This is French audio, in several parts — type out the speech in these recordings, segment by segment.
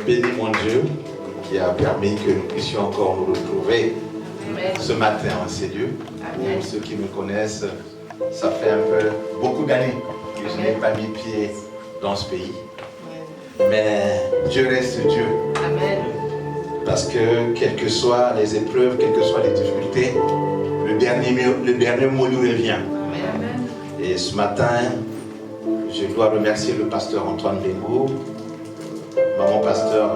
bénis mon Dieu qui a permis que nous puissions encore nous retrouver ce matin en ces lieux. Pour ceux qui me connaissent, ça fait un peu beaucoup d'années que je n'ai pas mis pied dans ce pays. Mais Dieu reste Dieu. Amen. Parce que quelles que soient les épreuves, quelles que soient les difficultés, le dernier mot lui revient. Amen. Et ce matin, je dois remercier le pasteur Antoine Bengo, maman pasteur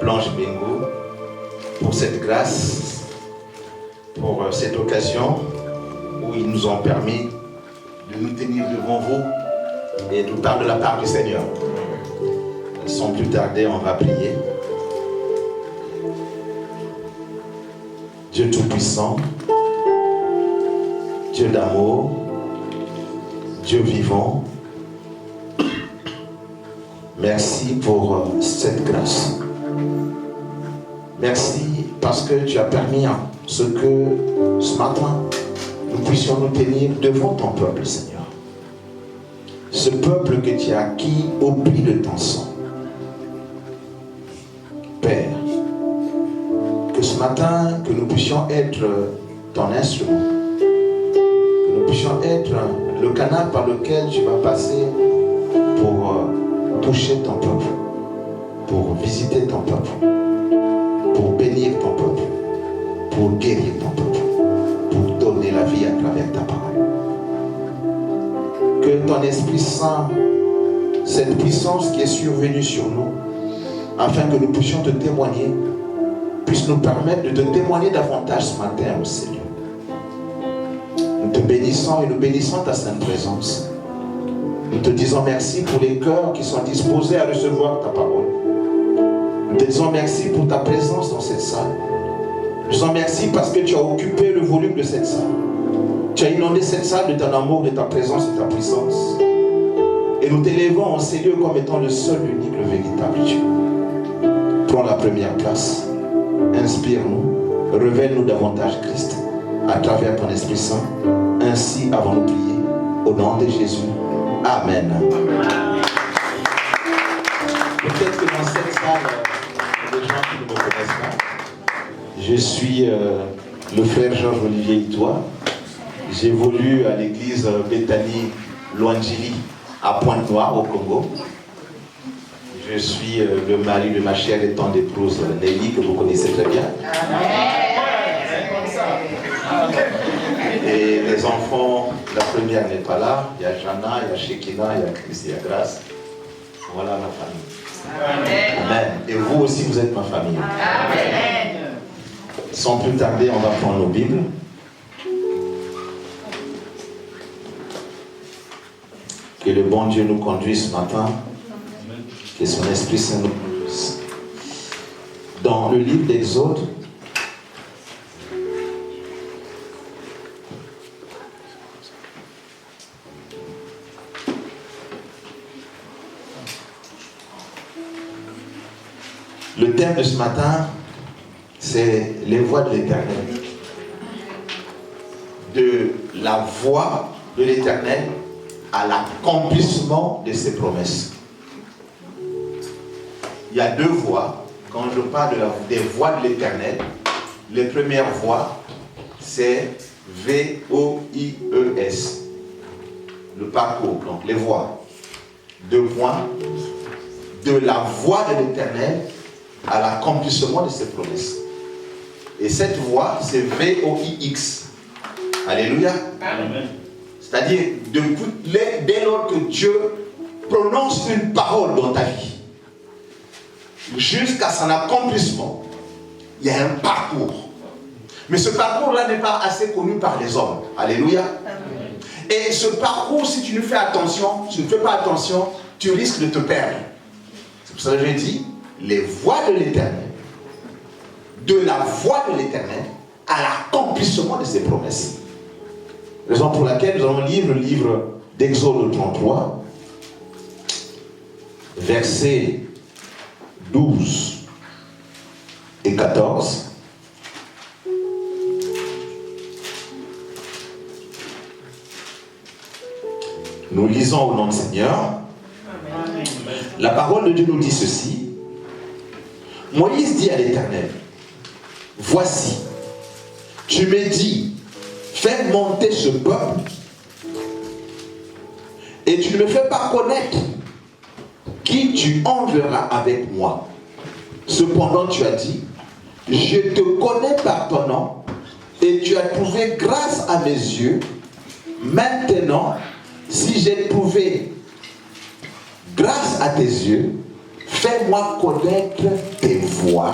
Blanche Bengo, pour cette grâce, pour cette occasion où ils nous ont permis de nous tenir devant vous et de nous parler de la part du Seigneur. Sans plus tarder, on va prier. Dieu Tout-Puissant, Dieu d'amour, Dieu vivant, merci pour cette grâce. Merci parce que tu as permis ce que ce matin, nous puissions nous tenir devant ton peuple, Seigneur. Ce peuple que tu as acquis au prix de ton sang. Père, que ce matin, que nous puissions être ton instrument, que nous puissions être le canal par lequel tu vas passer pour toucher ton peuple, pour visiter ton peuple, pour bénir ton peuple, pour guérir ton peuple, pour donner la vie à travers ta parole. Que ton Esprit Saint, cette puissance qui est survenue sur nous, afin que nous puissions te témoigner, puisse nous permettre de te témoigner davantage ce matin au Seigneur. Nous te bénissons et nous bénissons ta sainte présence. Nous te disons merci pour les cœurs qui sont disposés à recevoir ta parole. Nous te disons merci pour ta présence dans cette salle. Nous te disons merci parce que tu as occupé le volume de cette salle. Tu as inondé cette salle de ton amour, de ta présence et de ta puissance. Et nous t'élevons en ces lieux comme étant le seul, l'unique, le véritable Dieu. Prends la première place. Inspire-nous. Révèle-nous davantage Christ à travers ton Esprit Saint. Ainsi avons-nous prié. Au nom de Jésus. Amen. Peut-être que dans cette salle, il y a des gens qui ne me connaissent pas. Je suis le frère Georges-Olivier Itois. J'évolue à l'église Bethany Loangili à Pointe-Noire au Congo. Je suis le mari de ma chère et tendre épouse Nelly, que vous connaissez très bien. Et les enfants, la première n'est pas là. Il y a Jana, il y a Shekina, il y a Chris, il y a Grace. Voilà ma famille. Amen. Et vous aussi, vous êtes ma famille. Amen. Sans plus tarder, on va prendre nos Bibles. Que le bon Dieu nous conduise ce matin. Que son Esprit Saint nous conduise. Dans le livre d'Exode, le thème de ce matin, c'est les voies de l'Éternel. De la voie de l'Éternel à l'accomplissement de ses promesses. Il y a deux voies. Quand je parle des voies de l'Éternel, les premières voies, c'est V-O-I-E-S. Le parcours, donc les voies. Deux points. De la voie de l'Éternel à l'accomplissement de ses promesses. Et cette voie, c'est V-O-I-X. Alléluia. Amen. C'est-à-dire, dès lors que Dieu prononce une parole dans ta vie, jusqu'à son accomplissement, il y a un parcours. Mais ce parcours-là n'est pas assez connu par les hommes. Alléluia. Amen. Et ce parcours, si tu ne fais attention, tu ne fais pas attention, tu risques de te perdre. C'est pour ça que j'ai dit, les voies de l'Éternel, de la voie de l'Éternel à l'accomplissement de ses promesses. Raison pour laquelle nous allons lire le livre d'Exode 33, versets 12 et 14. Nous lisons au nom du Seigneur. Amen. La parole de Dieu nous dit ceci. Moïse dit à l'Éternel, voici, tu me dis, fais monter ce peuple et tu ne me fais pas connaître qui tu enverras avec moi. Cependant, tu as dit, je te connais par ton nom et tu as trouvé grâce à mes yeux. Maintenant, si j'ai trouvé grâce à tes yeux, fais-moi connaître tes voies.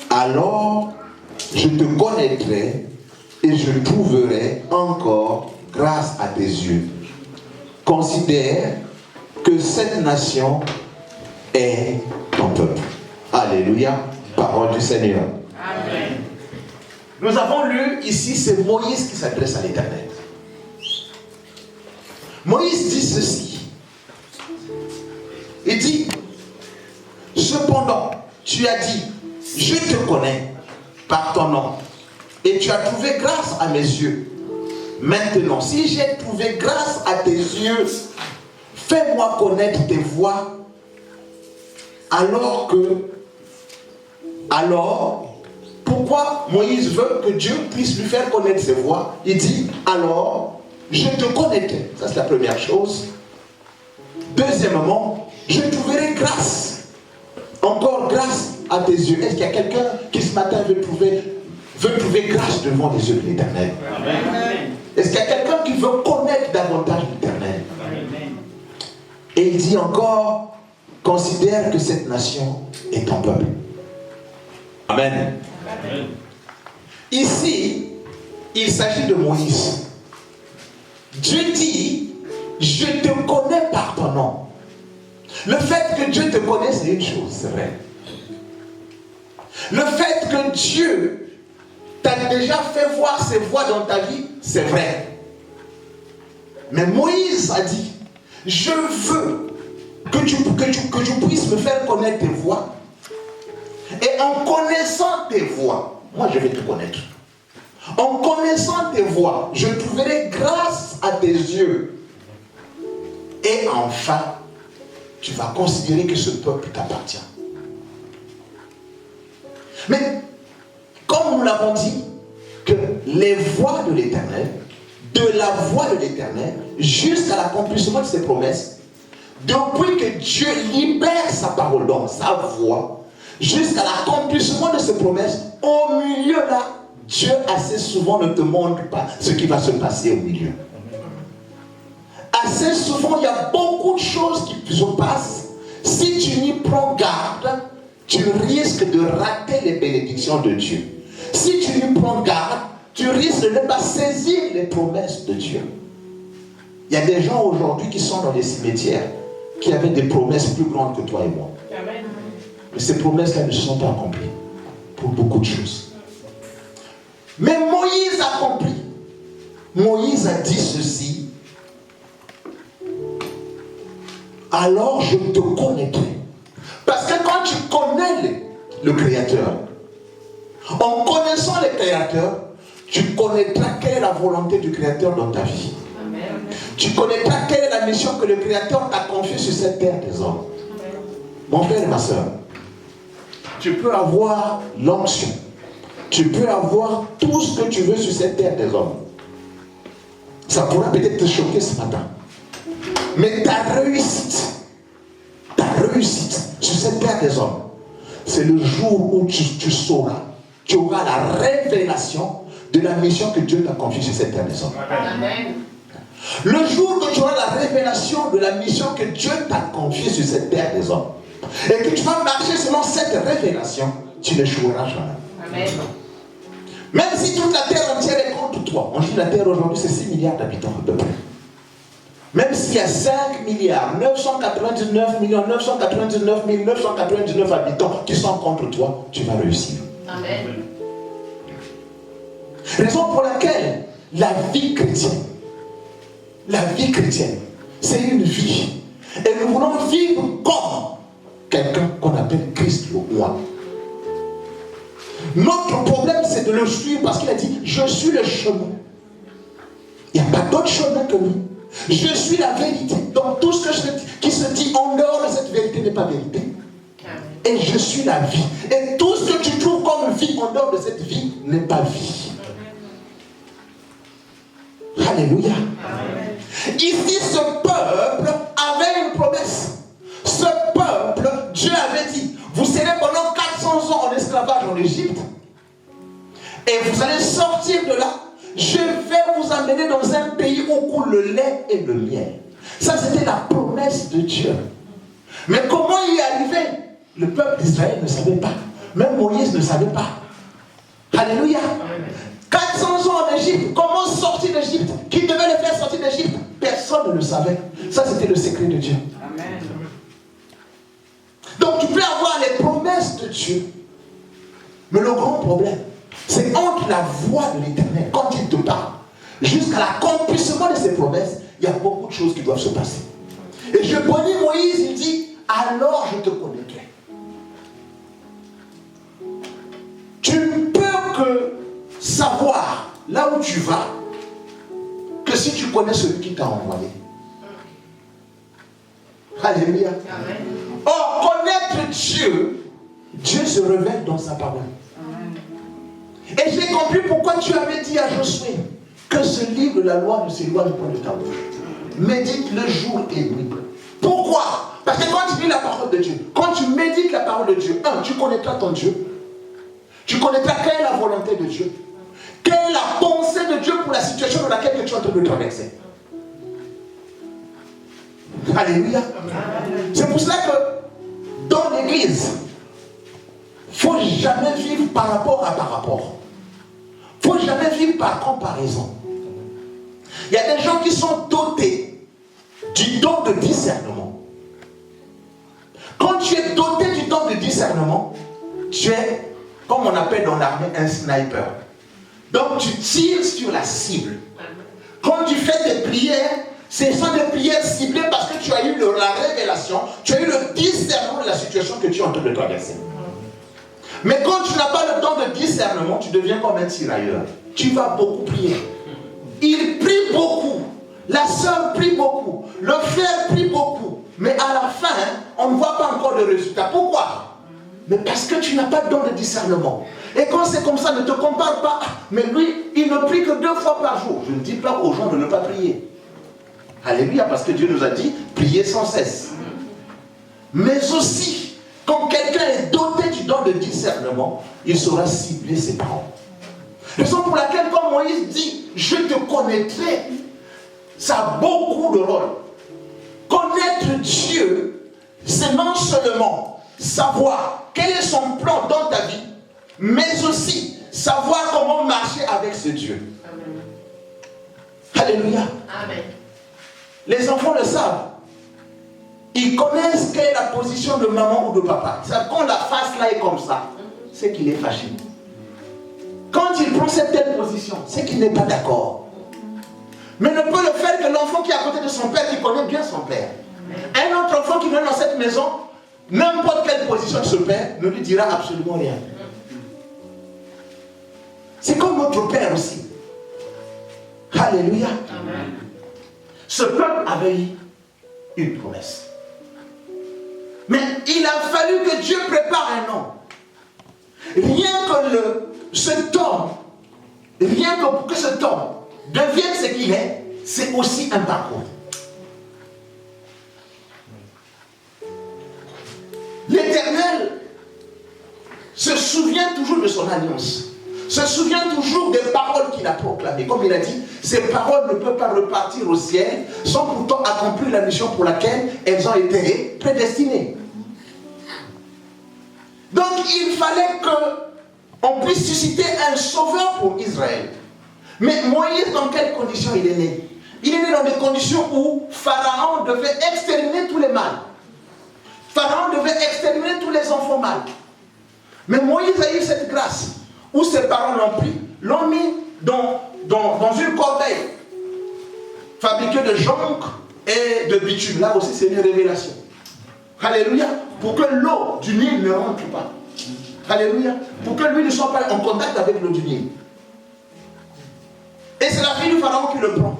Alors, je te connaîtrai et je trouverai encore grâce à tes yeux. Considère que cette nation est ton peuple. Alléluia. Parole du Seigneur. Amen. Nous avons lu ici, c'est Moïse qui s'adresse à l'Éternel. Moïse dit ceci. Il dit, cependant, tu as dit, je te connais par ton nom et tu as trouvé grâce à mes yeux. Maintenant, si j'ai trouvé grâce à tes yeux, fais-moi connaître tes voies. Alors, pourquoi Moïse veut que Dieu puisse lui faire connaître ses voies? Il dit, alors, je te connaîtrai. Ça, c'est la première chose. Deuxièmement, je trouverai grâce. Encore grâce à tes yeux. Est-ce qu'il y a quelqu'un qui ce matin veut trouver grâce devant les yeux de l'Éternel? Est-ce qu'il y a quelqu'un qui veut connaître davantage l'Éternel? Et il dit encore, considère que cette nation est ton peuple. Amen. Amen. Ici, il s'agit de Moïse. Dieu dit, je te connais par ton nom. Le fait que Dieu te connaisse, c'est une chose, c'est vrai. Le fait que Dieu t'a déjà fait voir ses voies dans ta vie, c'est vrai. Mais Moïse a dit, je veux que tu puisses me faire connaître tes voies. Et en connaissant tes voies, moi je vais te connaître. En connaissant tes voies, je trouverai grâce à tes yeux. Et enfin, tu vas considérer que ce peuple t'appartient. Mais, comme nous l'avons dit, que les voies de l'Éternel, de la voie de l'Éternel, jusqu'à l'accomplissement de ses promesses, depuis que Dieu libère sa parole dans sa voix, jusqu'à l'accomplissement de ses promesses, au milieu là, Dieu assez souvent ne te montre pas ce qui va se passer au milieu. Assez souvent, il y a beaucoup de choses qui se passent. Si tu n'y prends garde, tu risques de rater les bénédictions de Dieu. Si tu n'y prends garde, tu risques de ne pas saisir les promesses de Dieu. Il y a des gens aujourd'hui qui sont dans les cimetières, qui avaient des promesses plus grandes que toi et moi. Amen. Mais ces promesses-là ne se sont pas accomplies pour beaucoup de choses. Mais Moïse a accompli. Moïse a dit ceci. Alors je te connaîtrai. Parce que quand tu connais le Créateur, en connaissant le Créateur, tu connaîtras quelle est la volonté du Créateur dans ta vie. Amen. Tu connaîtras quelle est la mission que le Créateur t'a confiée sur cette terre des hommes. Amen. Mon frère et ma soeur, tu peux avoir l'onction, tu peux avoir tout ce que tu veux sur cette terre des hommes. Ça pourra peut-être te choquer ce matin. Mais ta réussite sur cette terre des hommes, c'est le jour où tu sauras, tu auras la révélation de la mission que Dieu t'a confiée sur cette terre des hommes. Amen. Le jour que tu auras la révélation de la mission que Dieu t'a confiée sur cette terre des hommes, et que tu vas marcher selon cette révélation, tu n'échoueras jamais. Amen. Même si toute la terre entière est contre toi, on dit que la terre aujourd'hui c'est 6 milliards d'habitants à peu près. Même s'il y a 5 milliards, 999 millions, 999 999 habitants qui sont contre toi, tu vas réussir. Amen. Raison pour laquelle la vie chrétienne, c'est une vie. Et nous voulons vivre comme quelqu'un qu'on appelle Christ le roi. Notre problème, c'est de le suivre parce qu'il a dit, je suis le chemin. Il n'y a pas d'autre chemin que lui. Je suis la vérité. Donc tout ce qui se dit en dehors de cette vérité n'est pas vérité. et je suis la vie. Et tout ce que tu trouves comme vie en dehors de cette vie n'est pas vie. Alléluia. Amen. Ici, ce peuple avait une promesse. Ce peuple, Dieu avait dit, vous serez pendant 400 ans en esclavage en Égypte, et vous allez sortir de là. Je vais vous emmener dans un pays où coule le lait et le miel. Ça, c'était la promesse de Dieu. Mais comment y arriver? Le peuple d'Israël ne savait pas. Même Moïse ne savait pas. Alléluia. 400 ans en Égypte. Comment sortir d'Égypte? Qui devait les faire sortir d'Égypte? Personne ne le savait. Ça, c'était le secret de Dieu. Amen. Donc, tu peux avoir les promesses de Dieu. Mais le grand problème, c'est entre la voix de l'Éternel, quand il te parle, jusqu'à l'accomplissement de ses promesses, il y a beaucoup de choses qui doivent se passer. Et je bénis Moïse, il dit, alors je te connaîtrai. Tu ne peux que savoir là où tu vas que si tu connais celui qui t'a envoyé. Alléluia. Or, connaître Dieu, Dieu se révèle dans sa parole. Et j'ai compris pourquoi Dieu avait dit à Josué que ce livre de la loi ne s'éloigne point de ta bouche. Médite le jour et nuit. Pourquoi? Parce que quand tu lis la parole de Dieu, quand tu médites la parole de Dieu, tu connaîtras ton Dieu. Tu connaîtras quelle est la volonté de Dieu. Quelle est la pensée de Dieu pour la situation dans laquelle tu es en train de traverser. Alléluia. C'est pour cela que dans l'église, il ne faut jamais vivre par rapport à par rapport. Il ne faut jamais vivre par comparaison. Il y a des gens qui sont dotés du don de discernement. Quand tu es doté du don de discernement, tu es, comme on appelle dans l'armée, un sniper. Donc tu tires sur la cible. Quand tu fais tes prières, ce sont des prières ciblées parce que tu as eu la révélation, tu as eu le discernement de la situation que tu es en train de traverser. Mais quand tu n'as pas le don de discernement, tu deviens comme un tirailleur. Tu vas beaucoup prier. Il prie beaucoup. La sœur prie beaucoup. Le frère prie beaucoup. Mais à la fin, on ne voit pas encore de résultat. Pourquoi? Mais parce que tu n'as pas de don de discernement. Et quand c'est comme ça, ne te compare pas. Mais lui, il ne prie que 2 fois par jour. Je ne dis pas aux gens de ne pas prier. Alléluia, parce que Dieu nous a dit, priez sans cesse. Mais aussi, quand quelqu'un est doté du don de discernement, il saura cibler ses paroles. Raison pour laquelle, quand Moïse dit, je te connaîtrai, ça a beaucoup de rôle. Connaître Dieu, c'est non seulement savoir quel est son plan dans ta vie, mais aussi savoir comment marcher avec ce Dieu. Amen. Alléluia. Amen. Les enfants le savent. Ils connaissent quelle est la position de maman ou de papa. Quand la face là est comme ça, c'est qu'il est fâché. Quand il prend cette telle position, c'est qu'il n'est pas d'accord. Mais ne peut le faire que l'enfant qui est à côté de son père, qui connaît bien son père. Un autre enfant qui vient dans cette maison, n'importe quelle position de ce père, ne lui dira absolument rien. C'est comme notre père aussi. Alléluia. Amen. Ce peuple avait eu une promesse. Mais il a fallu que Dieu prépare un homme. Rien que cet homme, rien que pour que cet homme devienne ce qu'il est, c'est aussi un parcours. L'Éternel se souvient toujours de son alliance, se souvient toujours des paroles qu'il a proclamées. Comme il a dit, ces paroles ne peuvent pas repartir au ciel sans pourtant accomplir la mission pour laquelle elles ont été prédestinées. Donc il fallait qu'on puisse susciter un sauveur pour Israël. Mais Moïse, dans quelles conditions il est né? Il est né dans des conditions où Pharaon devait exterminer tous les mâles. Pharaon devait exterminer tous les enfants mâles. Mais Moïse a eu cette grâce où ses parents l'ont pris, l'ont mis dans une corbeille fabriquée de jonc et de bitume. Là aussi, c'est une révélation. Alléluia. Pour que l'eau du Nil ne rentre pas. Alléluia. Pour que lui ne soit pas en contact avec l'eau du Nil. Et c'est la fille du Pharaon qui le prend.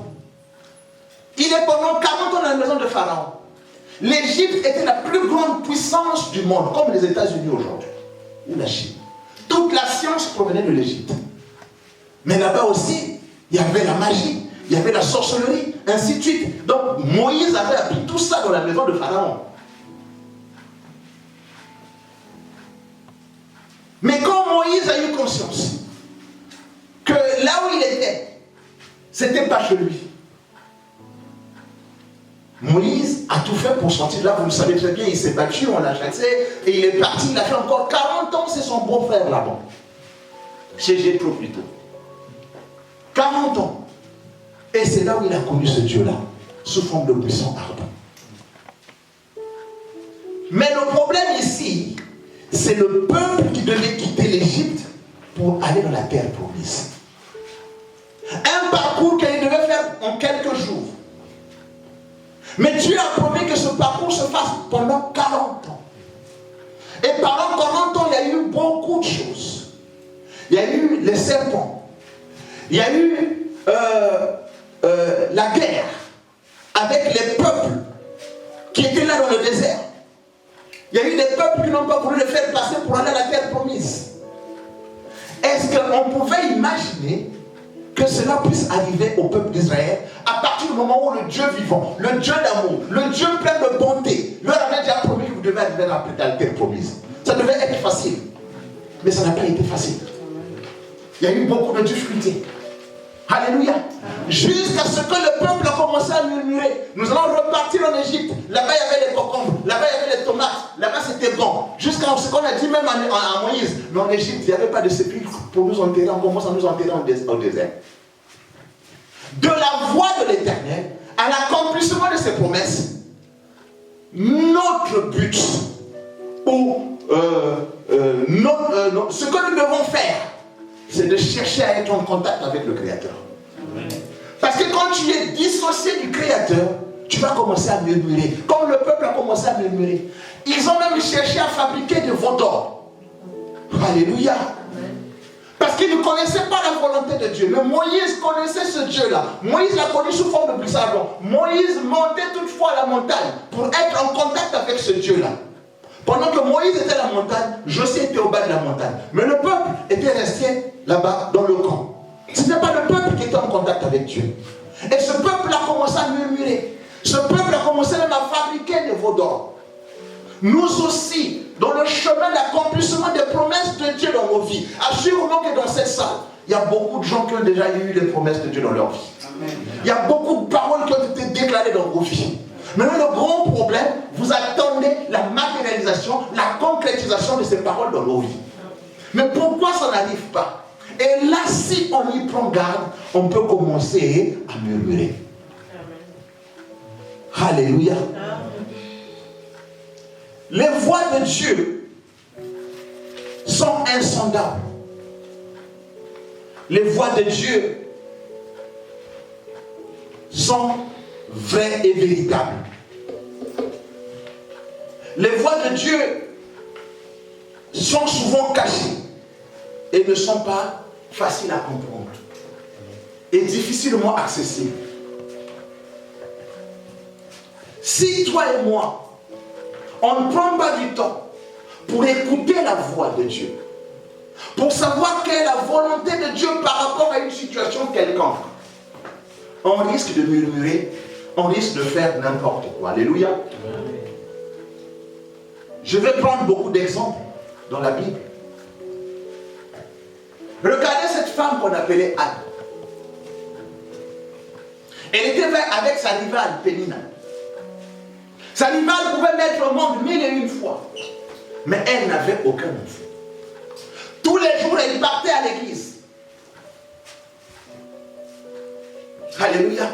Il est pendant 40 ans dans la maison de Pharaon. L'Égypte était la plus grande puissance du monde, comme les États-Unis aujourd'hui, ou la Chine. Toute la science provenait de l'Égypte. Mais là-bas aussi, il y avait la magie, il y avait la sorcellerie, ainsi de suite. Donc Moïse avait appris tout ça dans la maison de Pharaon. Mais quand Moïse a eu conscience que là où il était, c'était pas chez lui. Moïse a tout fait pour sortir de là, vous le savez très bien, il s'est battu, on l'a chassé, et il est parti, il a fait encore 40 ans, c'est son beau-frère là-bas. Chez Jéthro plutôt. 40 ans. Et c'est là où il a connu ce Dieu-là, sous forme de buisson ardent. Mais le problème ici, c'est le peuple qui devait quitter l'Égypte pour aller dans la terre promise. Un parcours qu'il devait faire en quelques jours. Mais Dieu a promis que ce parcours se fasse pendant 40 ans. Et pendant 40 ans, il y a eu beaucoup de choses. Il y a eu les serpents. Il y a eu la guerre avec les peuples qui étaient là dans le désert. Il y a eu des peuples qui n'ont pas voulu le faire passer pour aller à la terre promise. Est-ce qu'on pouvait imaginer que cela puisse arriver au peuple d'Israël à partir du moment où le Dieu vivant, le Dieu d'amour, le Dieu plein de bonté leur avait déjà promis que vous devez arriver à la terre promise? Ça devait être facile. Mais ça n'a pas été facile. Il y a eu beaucoup de difficultés. Alléluia. Jusqu'à ce que le peuple a commencé à murmurer. Nous allons repartir en Égypte. Là-bas, il y avait les cocombes. Là-bas, il y avait les tomates. Là-bas, c'était bon. Jusqu'à ce qu'on a dit même à Moïse. Mais en Égypte, il n'y avait pas de sépulcre pour nous enterrer. On commence à nous enterrer au désert. De la voix de l'Éternel à l'accomplissement de ses promesses, notre but, ou ce que nous devons faire, c'est de chercher à être en contact avec le Créateur. Parce que quand tu es dissocié du Créateur, tu vas commencer à murmurer. Comme le peuple a commencé à murmurer. Ils ont même cherché à fabriquer des veaux d'or. Alléluia. Parce qu'ils ne connaissaient pas la volonté de Dieu. Mais Moïse connaissait ce Dieu-là. Moïse l'a connu sous forme de buisson ardent. Moïse montait toutefois à la montagne pour être en contact avec ce Dieu-là. Pendant que Moïse était à la montagne, Josué était au bas de la montagne. Mais le peuple était resté là-bas dans le camp. Ce n'était pas le peuple qui était en contact avec Dieu. Et ce peuple a commencé à murmurer. Ce peuple a commencé même à fabriquer des veaux d'or. Nous aussi, dans le chemin d'accomplissement des promesses de Dieu dans nos vies, assurons-nous que dans cette salle, il y a beaucoup de gens qui ont déjà eu les promesses de Dieu dans leur vie. Amen. Il y a beaucoup de paroles qui ont été déclarées dans vos vies. Maintenant, le grand problème, vous attendez la matérialisation, la concrétisation de ces paroles dans nos vies. Mais pourquoi ça n'arrive pas? Et là, si on y prend garde, on peut commencer à murmurer. Amen. Alléluia. Amen. Les voies de Dieu sont insondables. Les voies de Dieu sont vraies et véritables. Les voies de Dieu sont souvent cachées et ne sont pas faciles à comprendre et difficilement accessibles. Si toi et moi, on ne prend pas du temps pour écouter la voix de Dieu, pour savoir quelle est la volonté de Dieu par rapport à une situation quelconque, on risque de murmurer, on risque de faire n'importe quoi. Alléluia. Je vais prendre beaucoup d'exemples dans la Bible. Regardez cette femme qu'on appelait Anne. Elle était avec sa rivale Pénina. Sa rivale pouvait mettre au monde 1001 fois. Mais elle n'avait aucun enfant. Tous les jours, elle partait à l'église. Alléluia.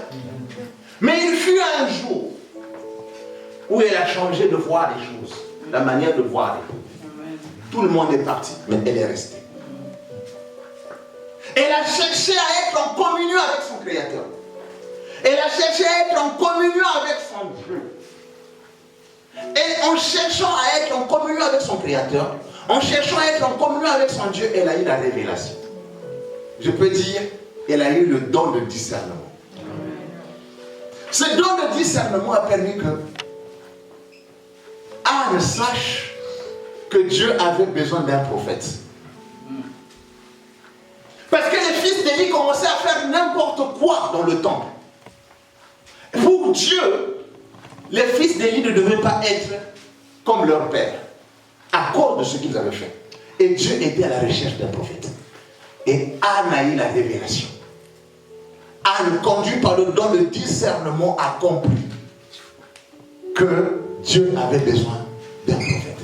Mais il fut un jour où elle a changé de voir les choses. La manière de voir les choses. Tout le monde est parti, mais elle est restée. Elle a cherché à être en communion avec son Créateur. Elle a cherché à être en communion avec son Dieu. Et en cherchant à être en communion avec son Créateur, en cherchant à être en communion avec son Dieu, elle a eu la révélation. Je peux dire, elle a eu le don de discernement. Ce don de discernement a permis que Anne sache que Dieu avait besoin d'un prophète. Parce que les fils d'Élie commençaient à faire n'importe quoi dans le temple. Pour Dieu, les fils d'Élie ne devaient pas être comme leur père, à cause de ce qu'ils avaient fait. Et Dieu était à la recherche d'un prophète. Et Anne a eu la révélation. Anne, conduite par le don de discernement, a compris que Dieu avait besoin d'un prophète.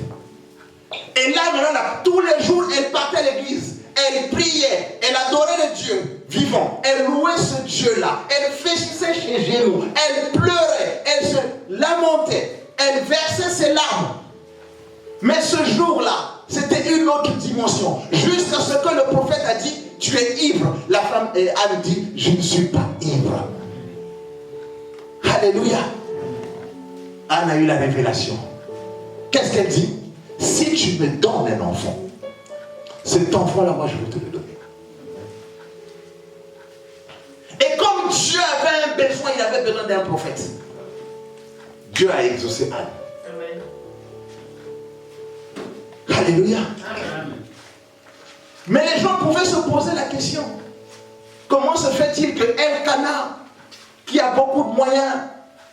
Et là, maintenant, tous les jours, elle partait à l'église. Elle priait, elle adorait le Dieu vivant. Elle louait ce Dieu-là. Elle fléchissait chez genoux. Elle pleurait. Elle se lamentait. Elle versait ses larmes. Mais ce jour-là, c'était une autre dimension. Jusqu'à ce que le prophète a dit, tu es ivre. La femme Anne dit, je ne suis pas ivre. Alléluia. Anne a eu la révélation. Qu'est-ce qu'elle dit? Si tu me donnes un enfant, cet enfant-là, moi, je vais te le donner. Et comme Dieu avait un besoin, il avait besoin d'un prophète. Dieu a exaucé Anne. Amen. Alléluia. Amen. Mais les gens pouvaient se poser la question. Comment se fait-il que Elkana, qui a beaucoup de moyens,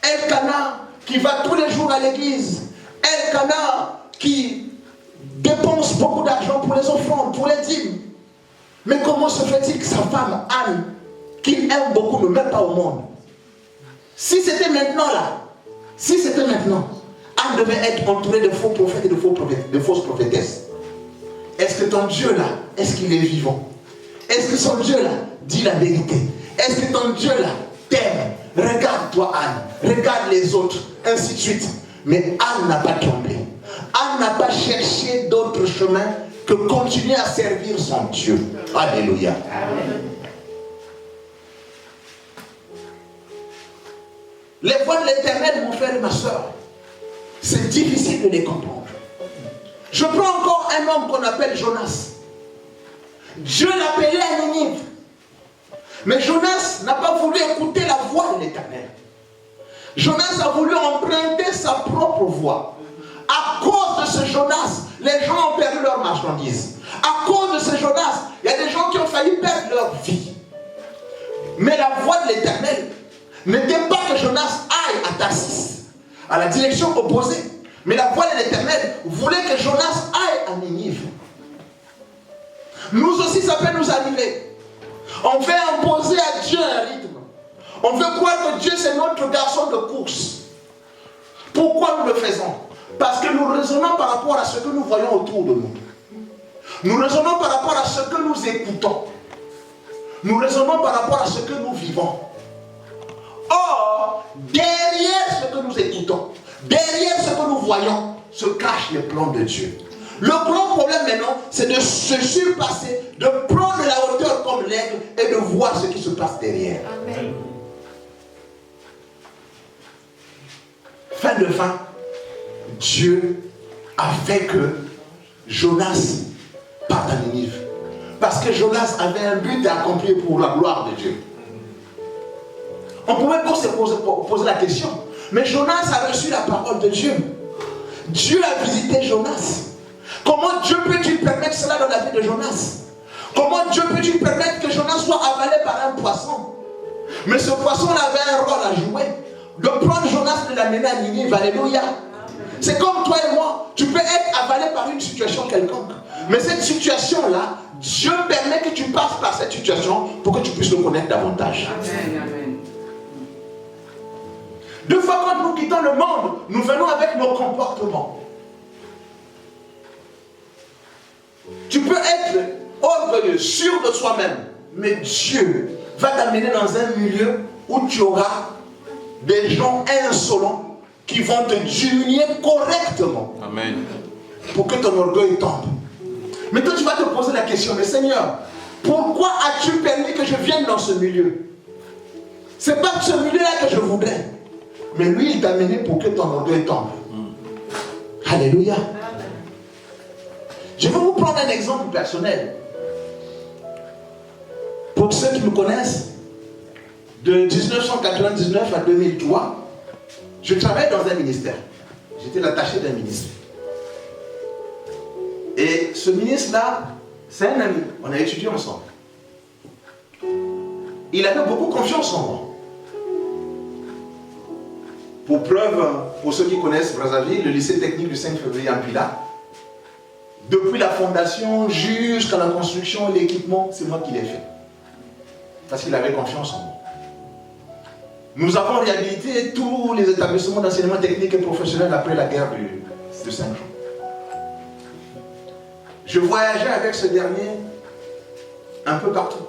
Elkana, qui va tous les jours à l'église, Elkana, qui dépense beaucoup d'argent pour les offrandes, pour les dîmes. Mais comment se fait-il que sa femme, Anne, qu'il aime beaucoup, ne met pas au monde? Si c'était maintenant là, si c'était maintenant, Anne devait être entourée de faux prophètes et de fausses prophétesses. Est-ce que ton Dieu là, est-ce qu'il est vivant? Est-ce que son Dieu là dit la vérité? Est-ce que ton Dieu là t'aime? Regarde-toi Anne, regarde les autres, ainsi de suite. Mais Anne n'a pas tremblé. Anne n'a pas cherché d'autre chemin que continuer à servir son Dieu. Alléluia. Amen. Les voies de l'Éternel, mon frère et ma soeur, c'est difficile de les comprendre. Je prends encore un homme qu'on appelle Jonas. Dieu l'appelait à Ninive. Mais Jonas n'a pas voulu écouter la voix de l'Éternel. Jonas a voulu emprunter sa propre voie. À cause de ce Jonas, les gens ont perdu leur marchandise. À cause de ce Jonas, il y a des gens qui ont failli perdre leur vie. Mais la voix de l'Éternel n'était pas que Jonas aille à Tarsis, à la direction opposée. Mais la voix de l'Éternel voulait que Jonas aille à Ninive. Nous aussi, ça peut nous arriver. On veut imposer à Dieu un rythme. On veut croire que Dieu, c'est notre garçon de course. Pourquoi nous le faisons? Parce que nous raisonnons par rapport à ce que nous voyons autour de nous. Nous raisonnons par rapport à ce que nous écoutons. Nous raisonnons par rapport à ce que nous vivons. Or, derrière ce que nous écoutons, derrière ce que nous voyons, se cachent les plans de Dieu. Le grand problème maintenant, c'est de se surpasser, de prendre la hauteur comme l'aigle et de voir ce qui se passe derrière. Amen. Fin de fin, Dieu a fait que Jonas parte à Ninive. Parce que Jonas avait un but à accomplir pour la gloire de Dieu. On pouvait pas se poser la question. Mais Jonas a reçu la parole de Dieu. Dieu a visité Jonas. Comment Dieu peut-il permettre cela dans la vie de Jonas? Comment Dieu peut-il permettre que Jonas soit avalé par un poisson? Mais ce poisson avait un rôle à jouer. De prendre Jonas et de l'amener à Ninive. Alléluia. C'est comme toi et moi. Tu peux être avalé par une situation quelconque. Mais cette situation-là, Dieu permet que tu passes par cette situation pour que tu puisses le connaître davantage. Amen, amen. Deux fois quand nous quittons le monde, nous venons avec nos comportements. Tu peux être orgueilleux, sûr de soi-même, mais Dieu va t'amener dans un milieu où tu auras des gens insolents qui vont te diminuer correctement. Amen. Pour que ton orgueil tombe. Mais toi tu vas te poser la question, mais Seigneur, pourquoi as-tu permis que je vienne dans ce milieu? C'est pas ce milieu-là que je voudrais. Mais lui, il t'a amené pour que ton orgueil tombe. Alléluia. Je vais vous prendre un exemple personnel. Pour ceux qui me connaissent, de 1999 à 2003, je travaillais dans un ministère. J'étais l'attaché d'un ministère. Et ce ministre-là, c'est un ami. On a étudié ensemble. Il avait beaucoup confiance en moi. Pour preuve, pour ceux qui connaissent Brazzaville, le lycée technique du 5 février en Pila, depuis la fondation jusqu'à la construction et l'équipement, c'est moi qui l'ai fait. Parce qu'il avait confiance en moi. Nous avons réhabilité tous les établissements d'enseignement technique et professionnel après la guerre de 5 jours. Je voyageais avec ce dernier un peu partout.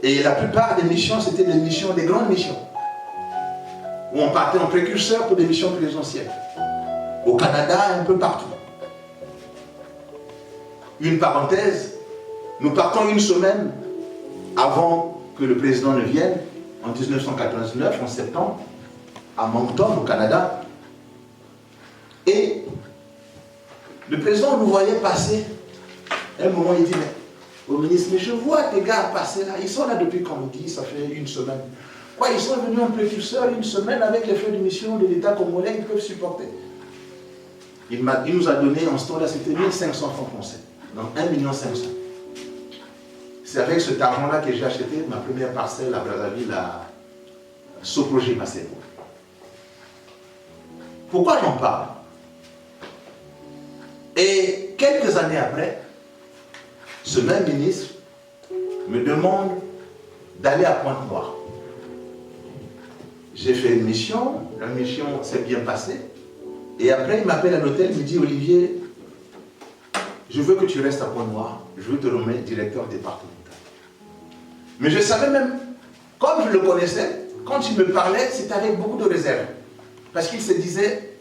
Et la plupart des missions, c'était des missions, des grandes missions. Où on partait en précurseur pour des missions présidentielles. Au Canada, un peu partout. Une parenthèse, nous partons une semaine avant que le président ne vienne, en 1999, en septembre, à Moncton, au Canada. Et le président nous voyait passer. À un moment, il dit, mais, au ministre, mais je vois tes gars passer là, ils sont là depuis qu'on nous dit, ça fait une semaine. Quoi, ils sont venus en précurseur une semaine avec les frais de mission de l'État congolais, ils peuvent supporter. Il nous a donné en ce temps-là, c'était 1500 francs français. Donc 1 500 000. C'est avec cet argent-là que j'ai acheté ma première parcelle à Brazzaville, à Soproger Masségo. Pourquoi j'en parle? Et quelques années après, ce même ministre me demande d'aller à Pointe-Noire. J'ai fait une mission, la mission s'est bien passée. Et après, il m'appelle à l'hôtel, il me dit, Olivier, je veux que tu restes à Pointe-Noire, je veux te remettre directeur départemental. Mais je savais même, comme je le connaissais, quand il me parlait, c'était avec beaucoup de réserve. Parce qu'il se disait,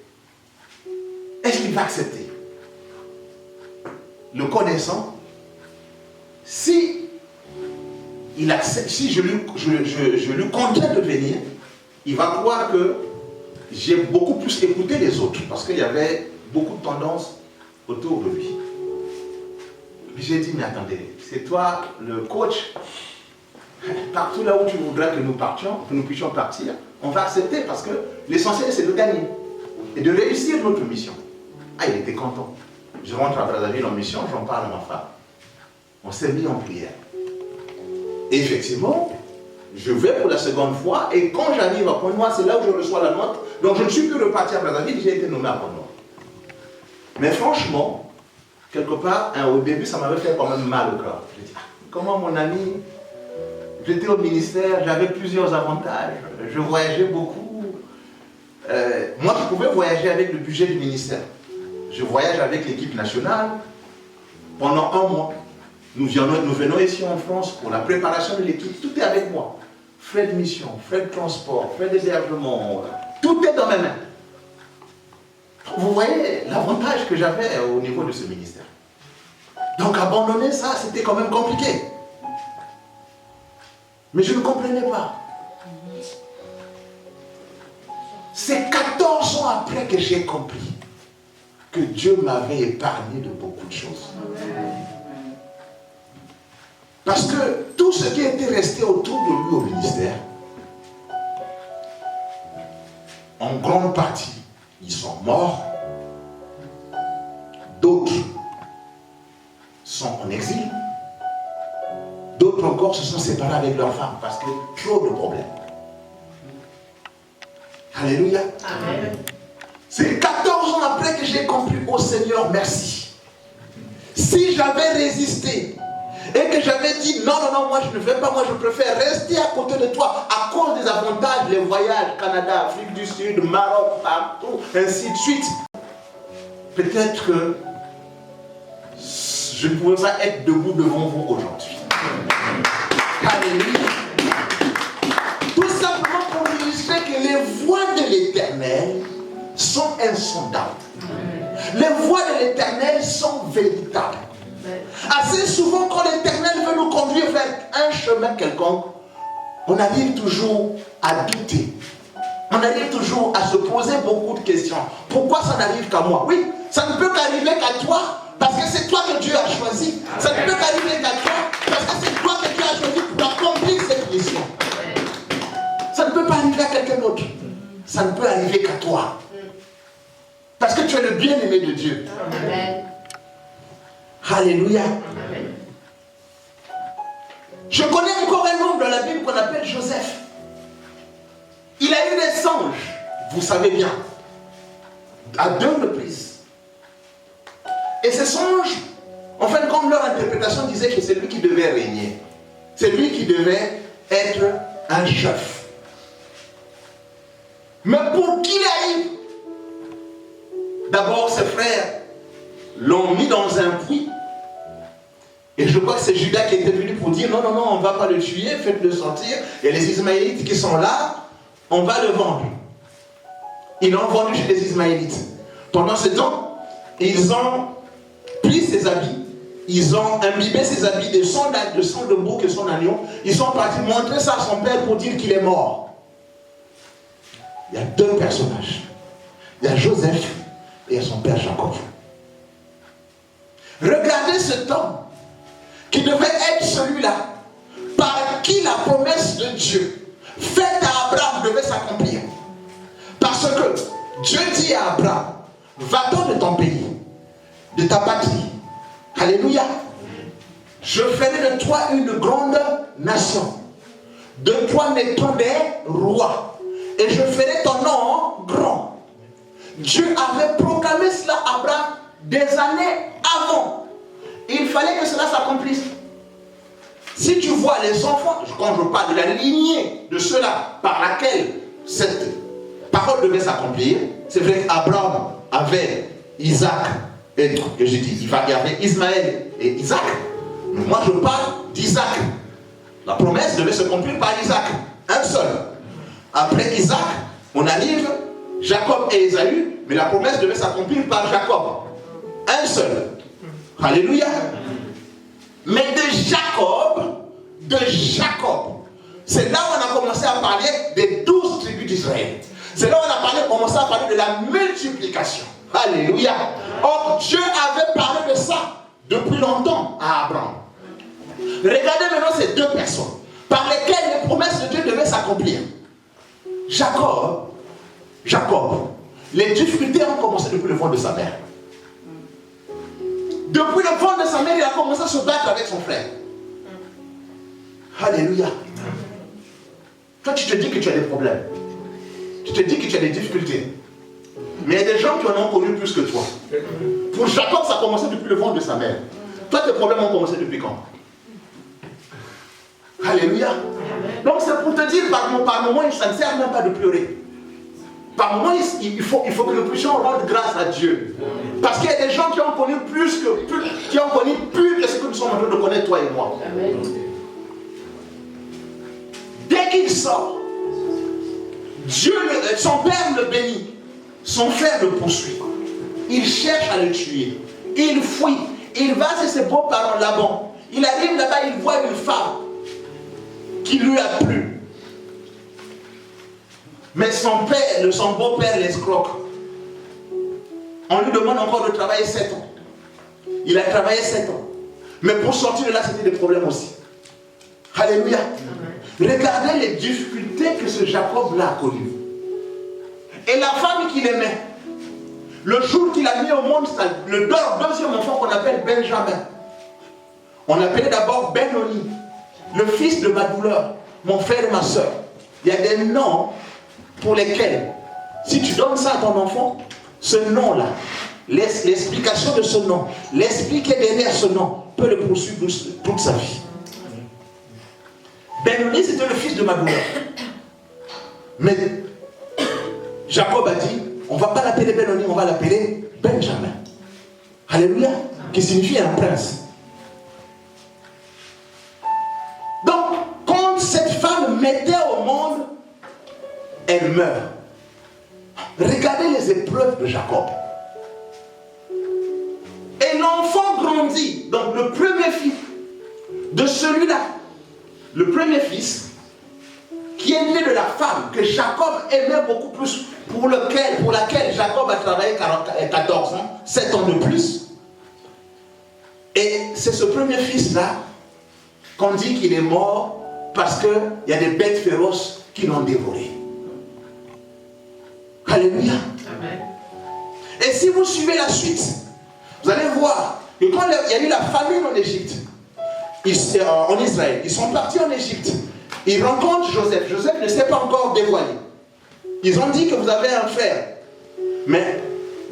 est-ce qu'il va accepter? Le connaissant, si il accepte, si je lui contrains de venir, il va croire que j'ai beaucoup plus écouté les autres, parce qu'il y avait beaucoup de tendances autour de lui. J'ai dit, mais attendez, c'est toi le coach, partout là où tu voudras que nous partions, que nous puissions partir, on va accepter, parce que l'essentiel c'est de gagner et de réussir notre mission. Ah, il était content. Je rentre à Brazzaville en mission, j'en parle à ma femme. On s'est mis en prière. Et effectivement, je vais pour la seconde fois, et quand j'arrive à Pointe-Noire, c'est là où je reçois la note. Donc je ne suis plus reparti à Brazzaville, j'ai été nommé à Pointe-Noire. Mais franchement, quelque part, au début, ça m'avait fait quand même mal au cœur. Je dis, comment mon ami, j'étais au ministère, j'avais plusieurs avantages, je voyageais beaucoup. Moi, je pouvais voyager avec le budget du ministère. Je voyage avec l'équipe nationale pendant 1 mois. Nous venons ici en France pour la préparation de l'équipe. Tout est avec moi. Frais de mission, frais de transport, frais d'hébergement, tout est dans mes mains. Vous voyez l'avantage que j'avais au niveau de ce ministère. Donc abandonner ça, c'était quand même compliqué. Mais je ne comprenais pas. C'est 14 ans après que j'ai compris que Dieu m'avait épargné de beaucoup de choses. Parce que tout ce qui était resté autour de lui au ministère, en grande partie, ils sont morts. D'autres sont en exil. D'autres encore se sont séparés avec leurs femmes parce que trop de problèmes. Alléluia. Amen. C'est 14 ans après que j'ai compris, oh Seigneur, merci. Si j'avais résisté et que j'avais dit, non, non, non, moi je ne veux pas, moi je préfère rester à côté de toi à cause des avantages, les voyages, Canada, Afrique du Sud, Maroc, partout, ainsi de suite. Peut-être que je ne pouvais pas être debout devant vous aujourd'hui. Alléluia. Tout simplement pour illustrer que les voies de l'Éternel sont insondables. Les voies de l'Éternel sont véritables. Assez souvent, quand l'Éternel veut nous conduire vers un chemin quelconque, on arrive toujours à douter. On arrive toujours à se poser beaucoup de questions. Pourquoi ça n'arrive qu'à moi? Oui, ça ne peut qu'arriver qu'à toi, parce que c'est toi que Dieu a choisi. Ça ne peut qu'arriver qu'à toi, parce que c'est toi que Dieu a choisi pour accomplir cette mission. Ça ne peut pas arriver à quelqu'un d'autre. Ça ne peut arriver qu'à toi. Parce que tu es le bien-aimé de Dieu. Amen. Alléluia. Je connais encore un homme dans la Bible qu'on appelle Joseph. Il a eu des songes, vous savez bien, à 2 reprises. Et ces songes, en fait, comme leur interprétation disait que c'est lui qui devait régner. C'est lui qui devait être un chef. Mais pour qu'il arrive, d'abord ses frères l'ont mis dans un puits. Et je crois que c'est Judas qui était venu pour dire non, non, non, on ne va pas le tuer, faites-le sortir. Et les Ismaélites qui sont là, on va le vendre. Ils l'ont vendu chez les Ismaélites. Pendant ce temps, ils ont pris ses habits, ils ont imbibé ses habits de sang de bouc et son agneau. Ils sont partis montrer ça à son père pour dire qu'il est mort. Il y a 2 personnages. Il y a Joseph et il y a son père Jacob. Regardez cet homme qui devait être celui-là par qui la promesse de Dieu faite à Abraham devait s'accomplir. Parce que Dieu dit à Abraham, va-t'en de ton pays, de ta patrie. Alléluia. Je ferai de toi une grande nation. De toi naîtront des rois. Et je ferai ton nom grand. Dieu avait proclamé cela à Abraham des années avant. Il fallait que cela s'accomplisse. Si tu vois les enfants, quand je parle de la lignée de ceux-là par laquelle cette parole devait s'accomplir, c'est vrai qu'Abraham avait Isaac, et que j'ai dit, il y avait Ismaël et Isaac. Mais moi je parle d'Isaac. La promesse devait se accomplir par Isaac, un seul. Après Isaac, on arrive Jacob et Ésaü, mais la promesse devait s'accomplir par Jacob, un seul. Alléluia. Mais de Jacob, c'est là où on a commencé à parler des 12 tribus d'Israël. C'est là où on a commencé à parler de la multiplication. Alléluia. Or, Dieu avait parlé de ça depuis longtemps à Abraham. Regardez maintenant ces 2 personnes par lesquelles les promesses de Dieu devaient s'accomplir. Jacob, les difficultés ont commencé depuis le ventre de sa mère. Depuis le ventre de sa mère, il a commencé à se battre avec son frère. Alléluia. Toi, tu te dis que tu as des problèmes. Tu te dis que tu as des difficultés. Mais il y a des gens qui en ont connu plus que toi. Pour Jacob, ça a commencé depuis le ventre de sa mère. Toi, tes problèmes ont commencé depuis quand? Alléluia. Donc, c'est pour te dire, par moment, ça ne sert même pas de pleurer. Par moment, il faut que nous puissions rendre grâce à Dieu. Parce qu'il y a des gens qui ont connu plus que ce que nous sommes en train de connaître, toi et moi. Dès qu'il sort, son père le bénit. Son frère le poursuit. Il cherche à le tuer. Il fuit. Il va chez ses beaux-parents Laban. Il arrive là-bas, il voit une femme qui lui a plu. Mais son beau-père l'escroque. On lui demande encore de travailler 7 ans. Il a travaillé 7 ans. Mais pour sortir de là, c'était des problèmes aussi. Alléluia. Regardez les difficultés que ce Jacob-là a connues. Et la femme qu'il aimait, le jour qu'il a mis au monde, le deuxième enfant qu'on appelle Benjamin. On appelait d'abord Benoni, le fils de ma douleur, mon frère et ma soeur. Il y a des noms pour lesquels, si tu donnes ça à ton enfant, ce nom-là, l'explication de ce nom, l'esprit qui est derrière ce nom, peut le poursuivre toute sa vie. Benoni, c'était le fils de ma douleur. Mais Jacob a dit, on ne va pas l'appeler Benoni, on va l'appeler Benjamin. Alléluia, qui signifie un prince. Donc, quand cette femme mettait au monde, elle meurt. Regardez les épreuves de Jacob. Et l'enfant grandit. Donc le premier fils de celui-là, le premier fils, qui est né de la femme que Jacob aimait beaucoup plus, pour laquelle Jacob a travaillé 14 ans, 7 ans de plus. Et c'est ce premier fils-là qu'on dit qu'il est mort parce qu'il y a des bêtes féroces qui l'ont dévoré. Alléluia. Amen. Et si vous suivez la suite, vous allez voir que quand il y a eu la famine en Égypte, en Israël, ils sont partis en Égypte. Ils rencontrent Joseph. Joseph ne s'est pas encore dévoilé. Ils ont dit que vous avez un frère. Mais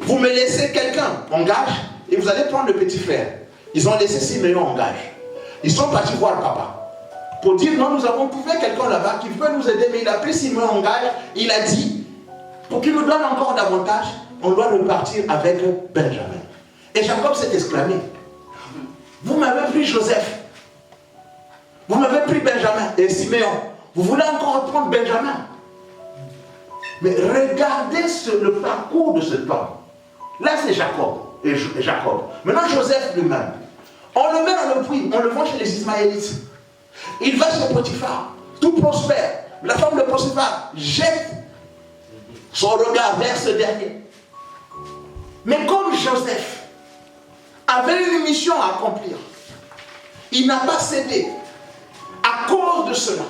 vous me laissez quelqu'un en gage et vous allez prendre le petit frère. Ils ont laissé Siméon en gage. Ils sont partis voir papa. Pour dire, non, nous avons trouvé quelqu'un là-bas qui peut nous aider. Mais il a pris Siméon en gage. Il a dit, pour qu'il nous donne encore davantage, on doit repartir avec Benjamin. Et Jacob s'est exclamé, vous m'avez pris Joseph. Vous m'avez pris Benjamin et Siméon. Vous voulez encore prendre Benjamin? Mais regardez le parcours de cet homme. Là, c'est Jacob. Maintenant, Joseph lui-même. On le met dans le puits, on le vend chez les Ismaélites. Il va chez Potiphar. Tout prospère. La femme de Potiphar jette son regard vers ce dernier. Mais comme Joseph avait une mission à accomplir, il n'a pas cédé. À cause de cela,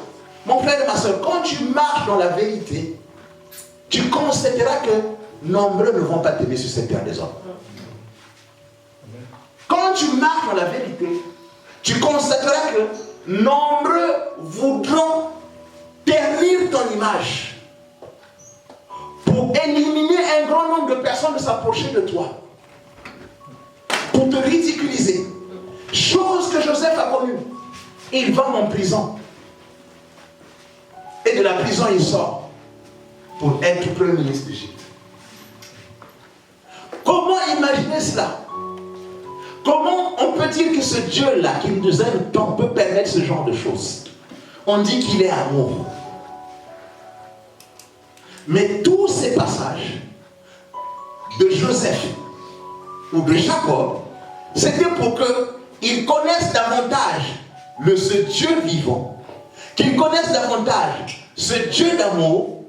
mon frère et ma soeur, quand tu marches dans la vérité, tu constateras que nombreux ne vont pas t'aimer sur cette terre des hommes. Quand tu marches dans la vérité, tu constateras que nombreux voudront ternir ton image pour éliminer un grand nombre de personnes de s'approcher de toi, pour te ridiculiser. Chose que Joseph a connue. Il va en prison. Et de la prison, il sort pour être premier ministre d'Égypte. Comment imaginer cela? Comment on peut dire que ce Dieu-là, qui nous aime tant, peut permettre ce genre de choses? On dit qu'il est amour. Mais tous ces passages de Joseph ou de Jacob, c'était pour qu'ils connaissent davantage ce Dieu vivant, qu'ils connaissent davantage ce Dieu d'amour,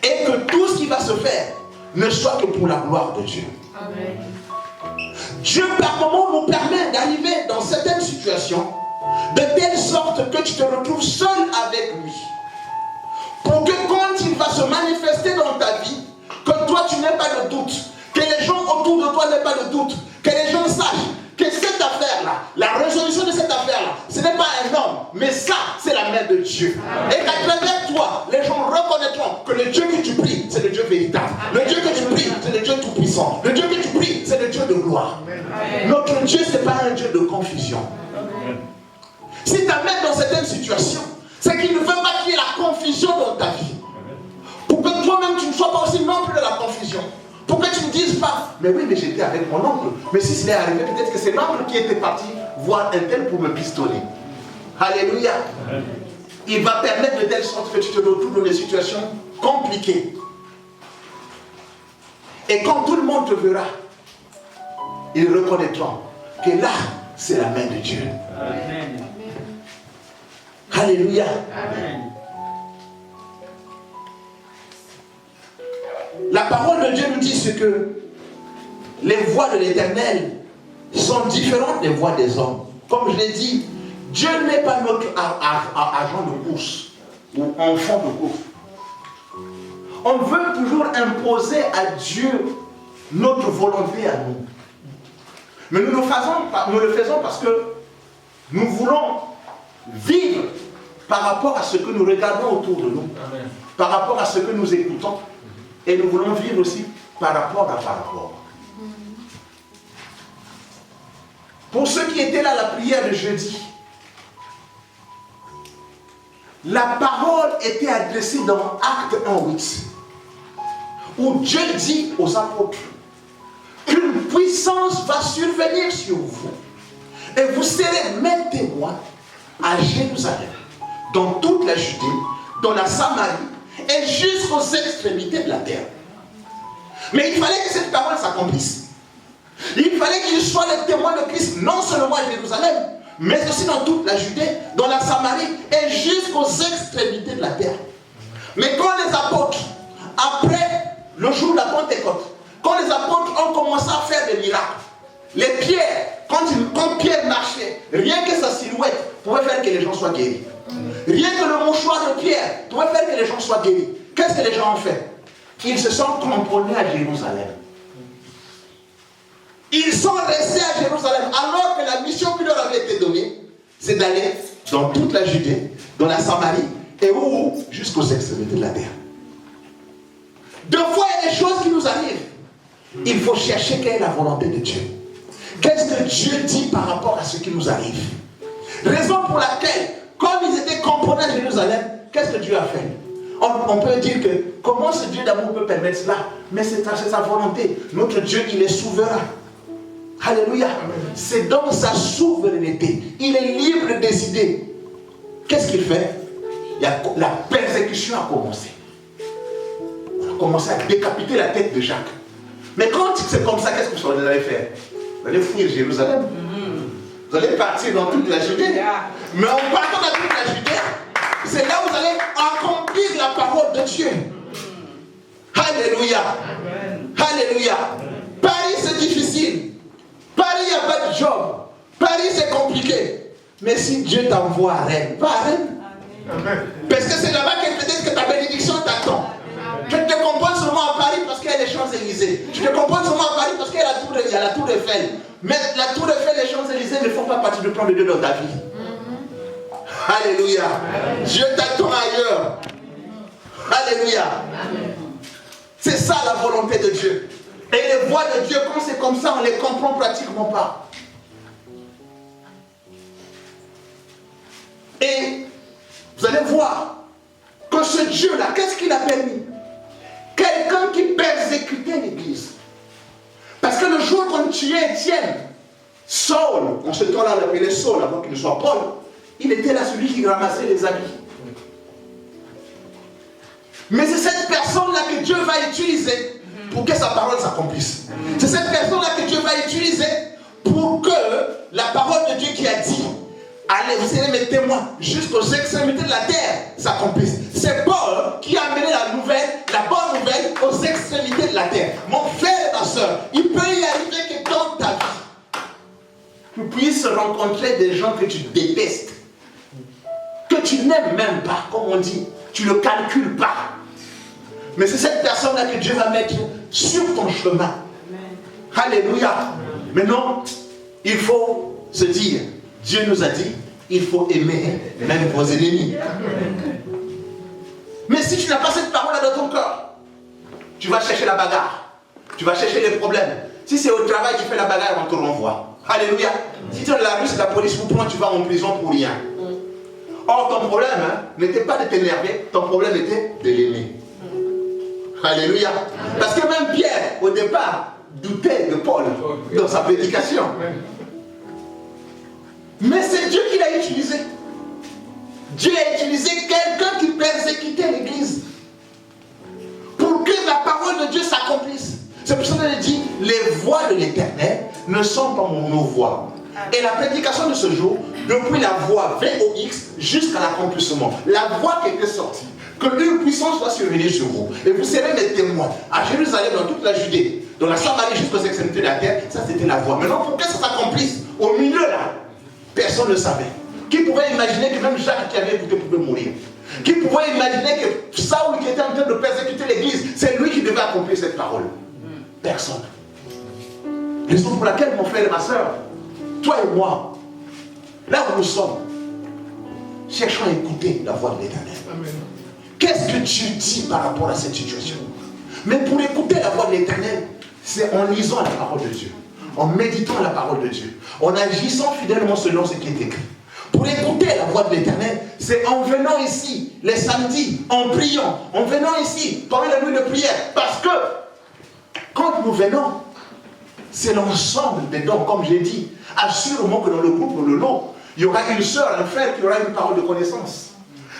et que tout ce qui va se faire ne soit que pour la gloire de Dieu. Amen. Dieu par moments nous permet d'arriver dans certaines situations de telle sorte que tu te retrouves seul avec lui, pour que quand il va se manifester dans ta vie, que toi tu n'aies pas de doute, que les gens autour de toi n'aient pas de doute, que les gens sachent que cette affaire-là, la résolution de cette affaire-là, ce n'est pas un homme, mais ça, c'est la main de Dieu. Amen. Et qu'à travers toi, les gens reconnaîtront que le Dieu que tu pries, c'est le Dieu véritable. Amen. Le Dieu que tu pries, c'est le Dieu tout-puissant. Le Dieu que tu pries, c'est le Dieu de gloire. Amen. Notre Dieu, ce n'est pas un Dieu de confusion. Amen. Si tu amènes dans certaines situations, c'est qu'il ne veut pas qu'il y ait la confusion dans ta vie. Pour que toi-même, tu ne sois pas aussi non plus de la confusion. Pour que tu ne dises pas, mais oui, mais j'étais avec mon oncle. Mais si cela est arrivé, peut-être que c'est l'oncle qui était parti voir un tel pour me pistonner. Alléluia. Amen. Il va permettre de telle sorte que tu te retrouves dans des situations compliquées. Et quand tout le monde te verra, ils reconnaîtront que là, c'est la main de Dieu. Amen. Alléluia. Amen. La parole de Dieu nous dit ce que les voies de l'Éternel sont différentes des voies des hommes. Comme je l'ai dit, Dieu n'est pas notre agent de course ou enfant de course. On veut toujours imposer à Dieu notre volonté à nous. Mais nous le faisons parce que nous voulons vivre par rapport à ce que nous regardons autour de nous, Amen. Par rapport à ce que nous écoutons. Et nous voulons vivre aussi par rapport à par rapport. Pour ceux qui étaient là à la prière de jeudi, la parole était adressée dans Acte 1:8, où Dieu dit aux apôtres qu'une puissance va survenir sur vous et vous serez mes témoins à Jérusalem, dans toute la Judée, dans la Samarie et jusqu'aux extrémités de la terre. Mais il fallait que cette parole s'accomplisse. Il fallait qu'ils soient les témoins de Christ, non seulement à Jérusalem, mais aussi dans toute la Judée, dans la Samarie et jusqu'aux extrémités de la terre. Mais quand les apôtres, après le jour de la Pentecôte, quand les apôtres ont commencé à faire des miracles, les pierres, quand Pierre marchait, rien que sa silhouette pouvait faire que les gens soient guéris. Rien que le mouchoir de Pierre pouvait faire que les gens soient guéris. Qu'est-ce que les gens ont fait? Ils se sont cramponnés à Jérusalem. Ils sont restés à Jérusalem alors que la mission qui leur avait été donnée, c'est d'aller dans toute la Judée, dans la Samarie et où jusqu'aux extrémités de la terre. Deux fois, il y a des choses qui nous arrivent. Il faut chercher quelle est la volonté de Dieu. Qu'est-ce que Dieu dit par rapport à ce qui nous arrive? Raison pour laquelle, comme ils étaient comprenés à Jérusalem, qu'est-ce que Dieu a fait? On peut dire que comment ce Dieu d'amour peut permettre cela? Mais c'est sa volonté. Notre Dieu, il est souverain. Alléluia. C'est dans sa souveraineté. Il est libre de décider. Qu'est-ce qu'il fait? La persécution a commencé. On a commencé à décapiter la tête de Jacques. Mais quand c'est comme ça, qu'est-ce que vous allez faire? Vous allez fuir Jérusalem. Vous allez partir dans toute la Judée. Mais en partant dans toute la Judée, c'est là où vous allez accomplir la parole de Dieu. Alléluia. Alléluia. Paris, c'est difficile. Paris, il n'y a pas de job. Paris, c'est compliqué. Mais si Dieu t'envoie à Rennes, va à Rennes. Parce que c'est là-bas que peut-être que ta bénédiction t'attend. Tu te composes seulement à Paris parce qu'il y a les Champs-Élysées. Tu te composes seulement à Paris parce qu'il y a la Tour Eiffel. Mais la Tour Eiffel et les Champs-Élysées ne font pas partie du plan de Dieu dans ta vie. Alléluia. Dieu t'attend ailleurs. Alléluia. C'est ça la volonté de Dieu. Et les voies de Dieu, quand c'est comme ça, on ne les comprend pratiquement pas. Et vous allez voir que ce Dieu-là, qu'est-ce qu'il a permis? Quelqu'un qui persécutait l'Église. Parce que le jour qu'on tuait Étienne, Saul, en ce temps-là, on l'appelait Saul avant qu'il ne soit Paul, il était là celui qui ramassait les habits. Mais c'est cette personne-là que Dieu va utiliser pour que sa parole s'accomplisse. C'est cette personne-là que Dieu va utiliser pour que la parole de Dieu qui a dit allez, vous serez mes témoins jusqu'aux extrémités de la terre s'accomplisse. C'est Paul qui a amené la bonne nouvelle aux extrémités de la terre. Mon frère et ma soeur, il peut y arriver que dans ta vie, tu puisses rencontrer des gens que tu détestes, que tu n'aimes même pas, comme on dit, tu ne le calcules pas. Mais c'est cette personne-là que Dieu va mettre sur ton chemin. Alléluia. Maintenant, il faut se dire, Dieu nous a dit, il faut aimer même vos ennemis. Mais si tu n'as pas cette parole-là dans ton cœur, tu vas chercher la bagarre. Tu vas chercher les problèmes. Si c'est au travail, tu fais la bagarre, on te renvoie. Alléluia. Si tu es dans la rue, c'est la police vous prend, tu vas en prison pour rien. Or, ton problème n'était pas de t'énerver, ton problème était de l'aimer. Alléluia. Parce que même Pierre, au départ, doutait de Paul dans sa prédication. Mais c'est Dieu qui l'a utilisé. Dieu a utilisé quelqu'un qui persécutait l'Église pour que la parole de Dieu s'accomplisse. C'est pour ça qu'il dit, les voies de l'Éternel ne sont pas nos voies. Et la prédication de ce jour, depuis la voie VOX jusqu'à l'accomplissement, la voie qui était sortie, que une puissance soit survenue sur vous. Et vous serez mes témoins à Jérusalem, dans toute la Judée, dans la Samarie jusqu'aux extrémités de la terre. Ça, c'était la voie. Maintenant, pour que ça s'accomplisse, au milieu là, personne ne savait. Qui pouvait imaginer que même Jacques qui avait écouté pouvait mourir? Qui pouvait imaginer que Saul qui était en train de persécuter l'Église, c'est lui qui devait accomplir cette parole? Personne. Raison pour laquelle, mon frère et ma soeur, toi et moi, là où nous sommes, cherchons à écouter la voix de l'Éternel. Qu'est-ce que Dieu dit par rapport à cette situation? Mais pour écouter la voix de l'Éternel, c'est en lisant la parole de Dieu, en méditant la parole de Dieu, en agissant fidèlement selon ce qui est écrit. Pour écouter la voix de l'Éternel, c'est en venant ici, les samedis, en priant, en venant ici, pendant la nuit de prière. Parce que, quand nous venons, c'est l'ensemble des dons, comme j'ai dit. Assurément que dans le groupe, dans le lot, il y aura une sœur, un frère qui aura une parole de connaissance.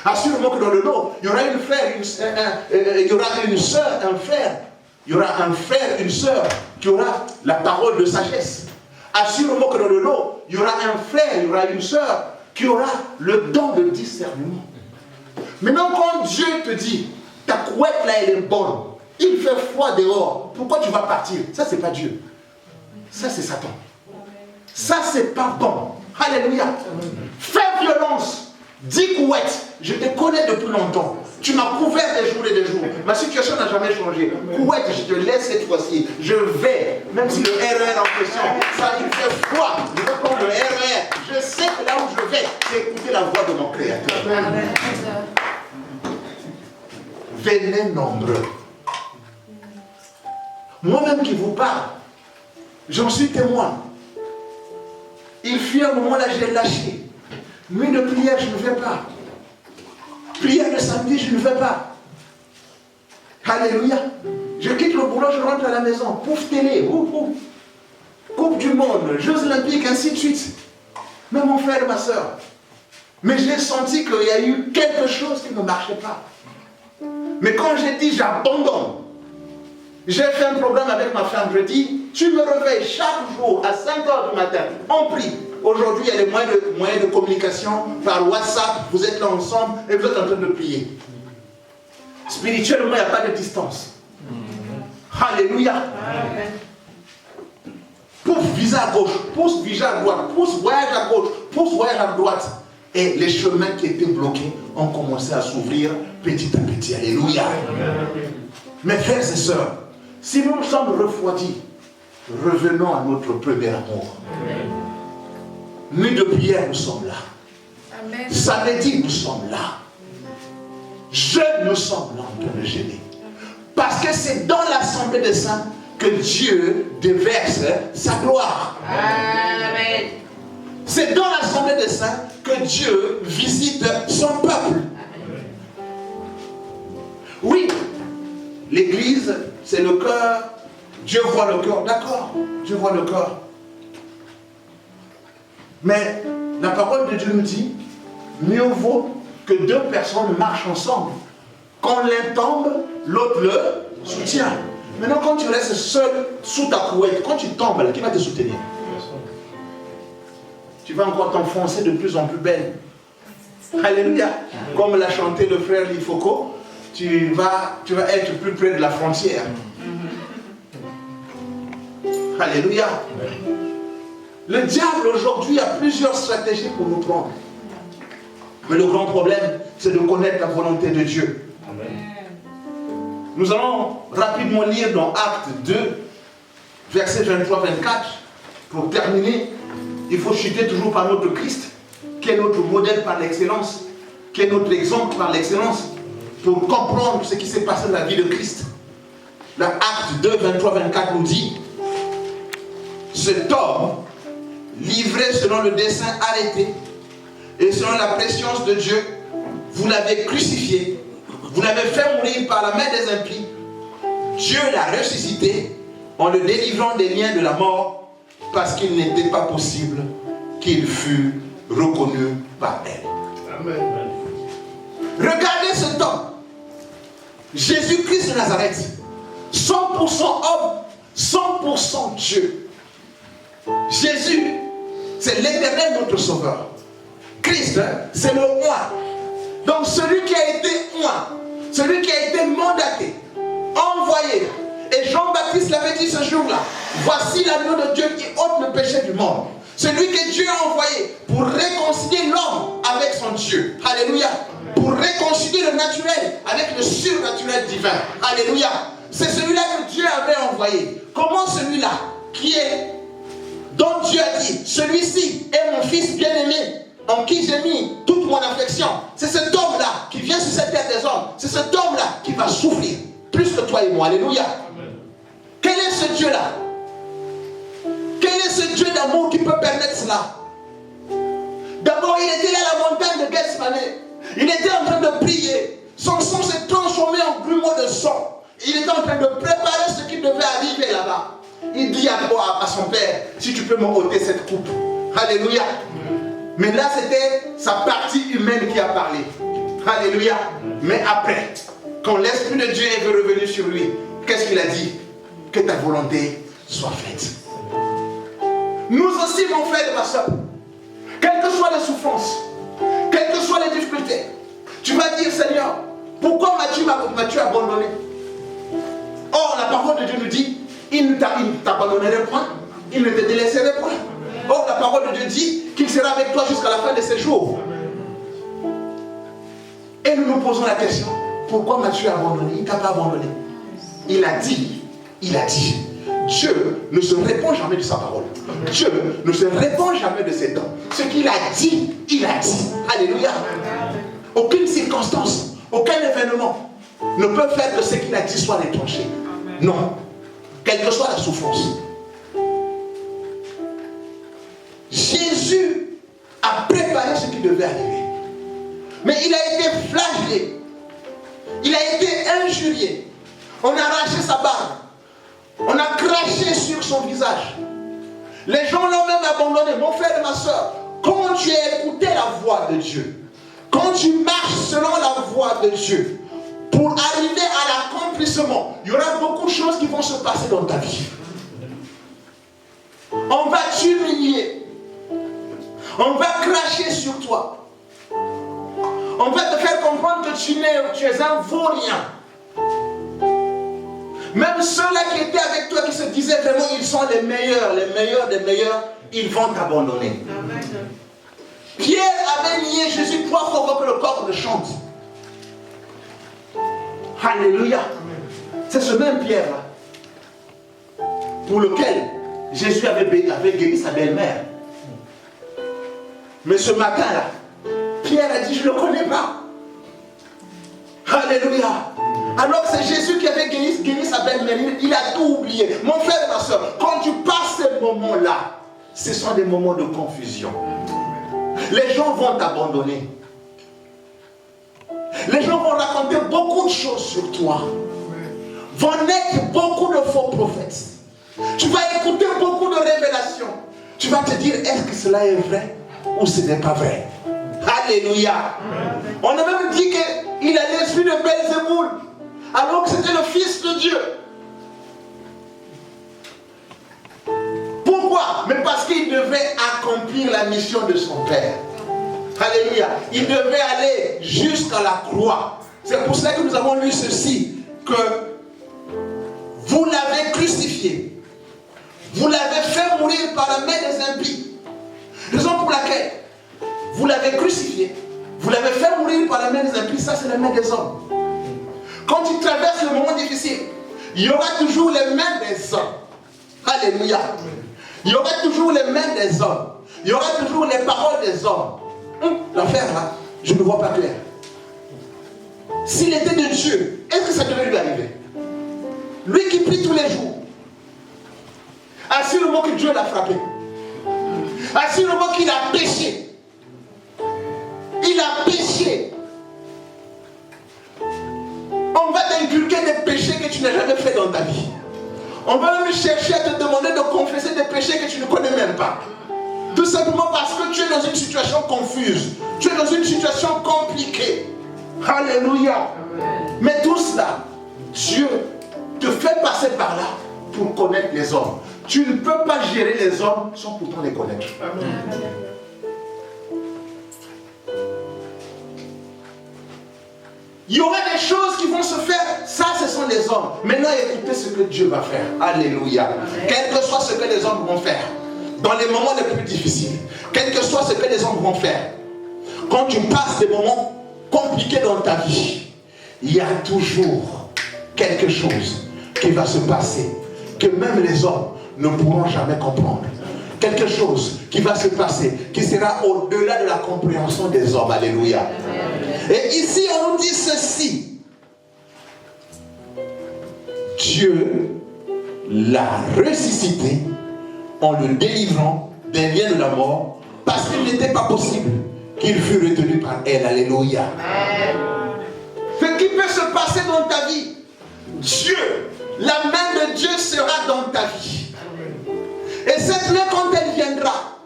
Assurément que dans le lot, il y aura une frère, il y aura une sœur, un frère. Il y aura un frère, une sœur qui aura la parole de sagesse. Assurément que dans le lot, il y aura un frère, il y aura une sœur qui aura le don de discernement. Maintenant, quand Dieu te dit, ta couette là, elle est bonne, il fait froid dehors, pourquoi tu vas partir? Ça, c'est pas Dieu. Ça, c'est Satan. Ça, c'est pas bon. Alléluia. Fais violence Dis Kouette, je te connais depuis longtemps. Tu m'as couvert des jours et des jours. Ma situation n'a jamais changé. Kouette, je te laisse cette fois-ci. Je vais, même si le RER en question, ça il fait froid. Je vais prendre le RER. Je sais que là où je vais, c'est écouter la voix de mon Créateur. Venez nombreux. Moi-même qui vous parle, j'en suis témoin. Il fut un moment là, j'ai lâché. Nuit de prière, je ne fais pas. Prière de samedi, je ne fais pas. Alléluia. Je quitte le boulot, je rentre à la maison. Pouf télé, Coupe du monde, Jeux olympiques, ainsi de suite. Mais mon frère et ma soeur. Mais j'ai senti qu'il y a eu quelque chose qui ne marchait pas. Mais quand j'ai dit j'abandonne, j'ai fait un programme avec ma femme, je dis, tu me réveilles chaque jour à 5h du matin, on prie. Aujourd'hui, il y a les moyens de communication par WhatsApp, vous êtes là ensemble et vous êtes en train de prier. Spirituellement, il n'y a pas de distance. Alléluia. Pouf, visa à gauche, pousse, visa à droite, pousse, voyage à gauche, pousse, voyage à droite. Et les chemins qui étaient bloqués ont commencé à s'ouvrir petit à petit. Alléluia. Mes frères et sœurs, si nous sommes refroidis, revenons à notre premier amour. Nuit de prière, nous sommes là. Amen. Samedi, nous sommes là. Jeûne, nous sommes là en train de jeûner. Parce que c'est dans l'assemblée des saints que Dieu déverse sa gloire. Amen. C'est dans l'assemblée des saints que Dieu visite son peuple. Amen. Oui, l'église, c'est le cœur. Dieu voit le cœur. D'accord, Dieu voit le cœur. Mais la parole de Dieu nous dit, mieux vaut que deux personnes marchent ensemble. Quand l'un tombe, l'autre le soutient. Maintenant, quand tu restes seul sous ta couette, quand tu tombes, qui va te soutenir? Tu vas encore t'enfoncer de plus en plus belle. Alléluia. Comme l'a chanté le frère Lifoko, tu vas être plus près de la frontière. Alléluia. Le diable aujourd'hui a plusieurs stratégies pour nous prendre. Mais le grand problème, c'est de connaître la volonté de Dieu. Amen. Nous allons rapidement lire dans Actes 2, versets 23-24. Pour terminer, il faut chuter toujours par notre Christ, qui est notre modèle par l'excellence, qui est notre exemple par l'excellence, pour comprendre ce qui s'est passé dans la vie de Christ. Acte 2, 23-24 nous dit, cet homme, livré selon le dessein arrêté et selon la préscience de Dieu, vous l'avez crucifié, vous l'avez fait mourir par la main des impies. Dieu l'a ressuscité en le délivrant des liens de la mort, parce qu'il n'était pas possible qu'il fût reconnu par elle. Amen. Regardez cet homme, Jésus-Christ de Nazareth, 100% homme, 100% Dieu. Jésus, c'est l'Éternel, notre Sauveur. Christ, c'est le roi. Donc celui qui a été roi, celui qui a été mandaté, envoyé. Et Jean-Baptiste l'avait dit ce jour-là, voici l'agneau de Dieu qui ôte le péché du monde. Celui que Dieu a envoyé pour réconcilier l'homme avec son Dieu. Alléluia. Pour réconcilier le naturel avec le surnaturel divin. Alléluia. C'est celui-là que Dieu avait envoyé. Comment celui-là qui est, dont Dieu a dit, celui-ci est mon fils bien-aimé, en qui j'ai mis toute mon affection. C'est cet homme-là qui vient sur cette terre des hommes. C'est cet homme-là qui va souffrir plus que toi et moi. Alléluia. Amen. Quel est ce Dieu-là? Quel est ce Dieu d'amour qui peut permettre cela? D'abord, il était là à la montagne de Gethsemane. Il était en train de prier. Son sang s'est transformé en grumeaux de sang. Il était en train de préparer ce qui devait arriver là-bas. Il dit à son père, si tu peux me ôter cette coupe. Alléluia. Mais là, c'était sa partie humaine qui a parlé. Alléluia. Mais après, quand l'Esprit de Dieu est revenu sur lui, qu'est-ce qu'il a dit? Que ta volonté soit faite. Nous aussi, mon frère et ma soeur, quelles que soient les souffrances, quelles que soient les difficultés, tu vas dire, Seigneur, pourquoi m'as-tu abandonné? Or, la parole de Dieu nous dit, il ne t'abandonnerait point, il ne te délaisserait point. Or, la parole de Dieu dit qu'il sera avec toi jusqu'à la fin de ses jours. Et nous nous posons la question, pourquoi m'as-tu abandonné? Il ne t'a pas abandonné. Il a dit. Dieu ne se répand jamais de sa parole. Dieu ne se répand jamais de ses dons. Ce qu'il a dit, il a dit. Alléluia. Aucune circonstance, aucun événement ne peut faire que ce qu'il a dit soit déclenché. Non. Quelle que soit la souffrance. Jésus a préparé ce qui devait arriver. Mais il a été flagellé. Il a été injurié. On a arraché sa barbe. On a craché sur son visage. Les gens l'ont même abandonné. Mon frère et ma soeur, quand tu as écouté la voix de Dieu, quand tu marches selon la voix de Dieu, pour arriver à l'accomplissement, il y aura beaucoup de choses qui vont se passer dans ta vie. On va t'humilier. On va cracher sur toi. On va te faire comprendre que tu es un vaurien. Même ceux-là qui étaient avec toi, qui se disaient vraiment ils sont les meilleurs des meilleurs, ils vont t'abandonner. Pierre avait nié Jésus 3 fois avant que le corps le chante. Alléluia. C'est ce même Pierre-là pour lequel Jésus avait guéri sa belle-mère. Mais ce matin-là, Pierre a dit, je ne le connais pas. Alléluia. Alors que c'est Jésus qui avait guéri sa belle-mère, il a tout oublié. Mon frère et ma soeur, quand tu passes ces moments-là, ce sont des moments de confusion. Les gens vont t'abandonner. Les gens vont raconter beaucoup de choses sur toi. Vont naître beaucoup de faux prophètes. Tu vas écouter beaucoup de révélations. Tu vas te dire, est-ce que cela est vrai ou ce n'est pas vrai? Alléluia. On a même dit qu'il a l'esprit de Belzéboul, alors que c'était le Fils de Dieu. Pourquoi? Mais parce qu'il devait accomplir la mission de son Père. Alléluia. Il devait aller jusqu'à la croix. C'est pour cela que nous avons lu ceci, que vous l'avez crucifié. Vous l'avez fait mourir par la main des impies. Raison pour laquelle vous l'avez crucifié. Vous l'avez fait mourir par la main des impies. Ça, c'est la main des hommes. Quand tu traverses le moment difficile, il y aura toujours les mains des hommes. Alléluia. Il y aura toujours les mains des hommes. Il y aura toujours les paroles des hommes. L'affaire là, je ne vois pas clair. S'il était de Dieu, est-ce que ça devait lui arriver? Lui qui prie tous les jours. Assurément que Dieu l'a frappé. Assurément qu'il a péché. Il a péché. On va t'inculquer des péchés que tu n'as jamais fait dans ta vie. On va même chercher à te demander de confesser des péchés que tu ne connais même pas. Tout simplement parce que tu es dans une situation confuse. Tu es dans une situation compliquée. Alléluia. Mais tout cela, Dieu te fait passer par là pour connaître les hommes. Tu ne peux pas gérer les hommes sans pourtant les connaître. Amen. Il y aura des choses qui vont se faire. Ça, ce sont les hommes. Maintenant, écoutez ce que Dieu va faire. Alléluia. Quel que soit ce que les hommes vont faire, dans les moments les plus difficiles, quel que soit ce que les hommes vont faire, quand tu passes des moments compliqués dans ta vie, il y a toujours quelque chose qui va se passer, que même les hommes ne pourront jamais comprendre. Quelque chose qui va se passer, qui sera au-delà de la compréhension des hommes. Alléluia. Et ici, on nous dit ceci. Dieu l'a ressuscité en le délivrant des liens de la mort, parce qu'il n'était pas possible qu'il fût retenu par elle. Alléluia. Ce qui peut se passer dans ta vie, Dieu, la main de Dieu sera dans ta vie. Et cette main, quand elle viendra,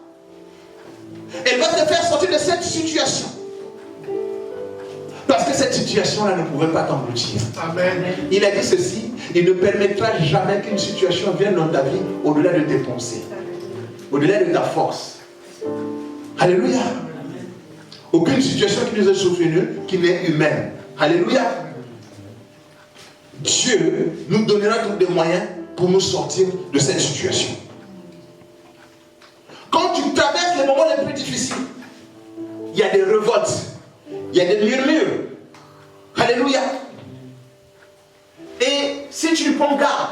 elle va te faire sortir de cette situation. Parce que cette situation-là ne pouvait pas t'engloutir. Amen. Il a dit ceci, il ne permettra jamais qu'une situation vienne dans ta vie au-delà de tes pensées, au-delà de ta force. Alléluia. Aucune situation qui nous est survenue qui n'est humaine. Alléluia. Dieu nous donnera tous les moyens pour nous sortir de cette situation. Quand tu traverses les moments les plus difficiles, il y a des révoltes, il y a des murmures, Alléluia. Et si tu prends garde,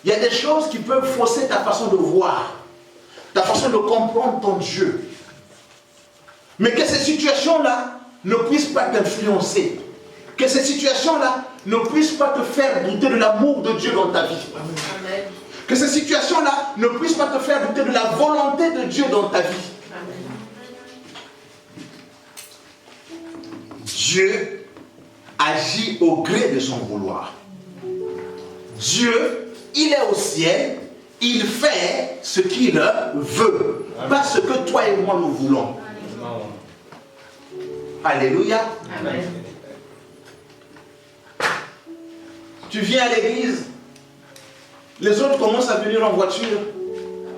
il y a des choses qui peuvent fausser ta façon de voir, ta façon de comprendre ton Dieu. Mais que ces situations-là ne puissent pas t'influencer. Que ces situations-là ne puissent pas te faire douter de l'amour de Dieu dans ta vie. Amen. Que ces situations-là ne puissent pas te faire douter de la volonté de Dieu dans ta vie. Amen. Dieu agit au gré de son vouloir. Dieu, il est au ciel, il fait ce qu'il veut, pas ce que toi et moi nous voulons. Alléluia. Amen. Tu viens à l'église, les autres commencent à venir en voiture.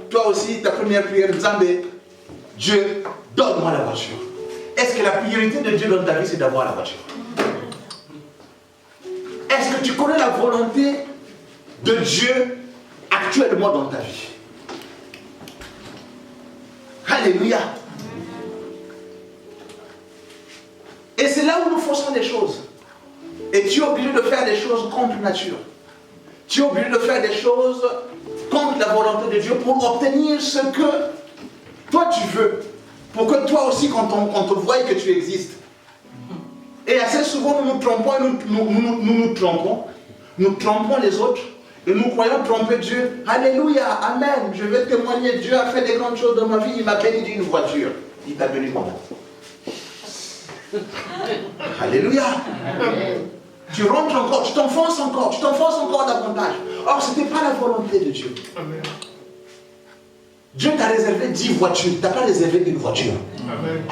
Toi aussi, ta première prière, Zambé, Dieu, donne-moi la voiture. Est-ce que la priorité de Dieu dans ta vie, c'est d'avoir la voiture? Est-ce que tu connais la volonté de Dieu actuellement dans ta vie? Alléluia. Et c'est là où nous faisons des choses. Et tu es obligé de faire des choses contre nature. Tu es obligé de faire des choses contre la volonté de Dieu pour obtenir ce que toi tu veux. Pour que toi aussi, quand on te voie que tu existes. Et assez souvent, nous nous trompons et nous trompons les autres. Et nous croyons tromper Dieu. Alléluia, amen. Je vais témoigner. Dieu a fait des grandes choses dans ma vie. Il m'a béni d'une voiture. Il t'a béni comment? Alléluia. Amen. Tu rentres encore, tu t'enfonces encore davantage. Or, ce n'était pas la volonté de Dieu. Amen. Dieu t'a réservé 10 voitures. Tu n'as pas réservé une voiture. Amen.